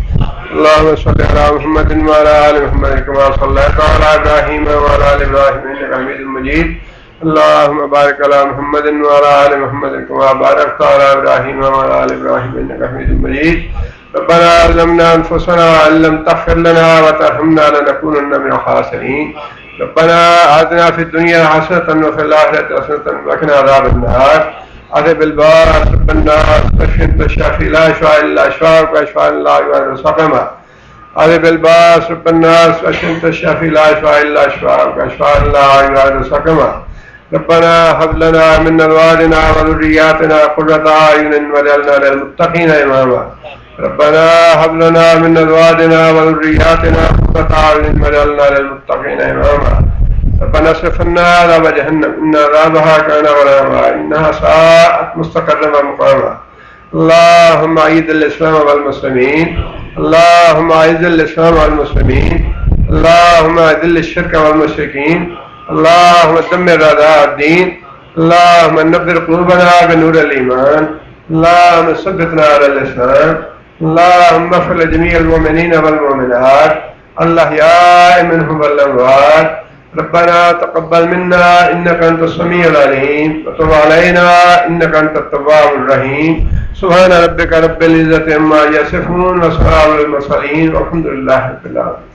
Speaker 2: اللهم صل على محمد وعلى آل محمد كما صليت على إبراهيم وعلى آل إبراهيم إنك حميد مجيد۔ اللهم بارك على محمد وعلى آل محمد كما باركت على إبراهيم وعلى آل إبراهيم إنك حميد مجيد۔ ربنا ظلمنا أنفسنا وإن لم تغفر لنا وترحمنا لنكونن من الخاسرين۔ ربنا آتنا في الدنيا حسنة وفي الآخرة حسنة وقنا عذاب النار۔ أذهب الباس رب الناس واشف أنت الشافي لا شفاء إلا شفاءك وشفاء لا يغادر سقما۔ أذهب الباس رب الناس واشف أنت الشافي لا شفاء إلا شفاءك وشفاء لا يغادر سقما۔ ربنا هب لنا من أزواجنا وذرياتنا قرة أعين واجعلنا للمتقين إماما۔ ربنا هب لنا من أزواجنا وذرياتنا قرة أعين واجعلنا للمتقين إماما۔ ربنا اصرف عنا عذاب جهنم إن عذابها كان غراما إنها ساءت مستقرا ومقاما۔ اللهم أعز الإسلام والمسلمين، اللهم أعز الإسلام والمسلمين، اللهم أذل الشرك والمشركين، اللهم دمر أعداء الدين، اللهم نبذر قلوبنا بنور الإيمان، اللهم ثبتنا على الإسلام، اللهم اغفر لجميع المؤمنين والمؤمنات الأحياء منهم والأموات۔ ربنا تقبل منا إنك أنت السميع العليم وتب علينا إنك أنت التواب الرحيم۔ سبحان ربك رب العزة عما يصفون وسلام على المرسلين والحمد لله رب العالمين۔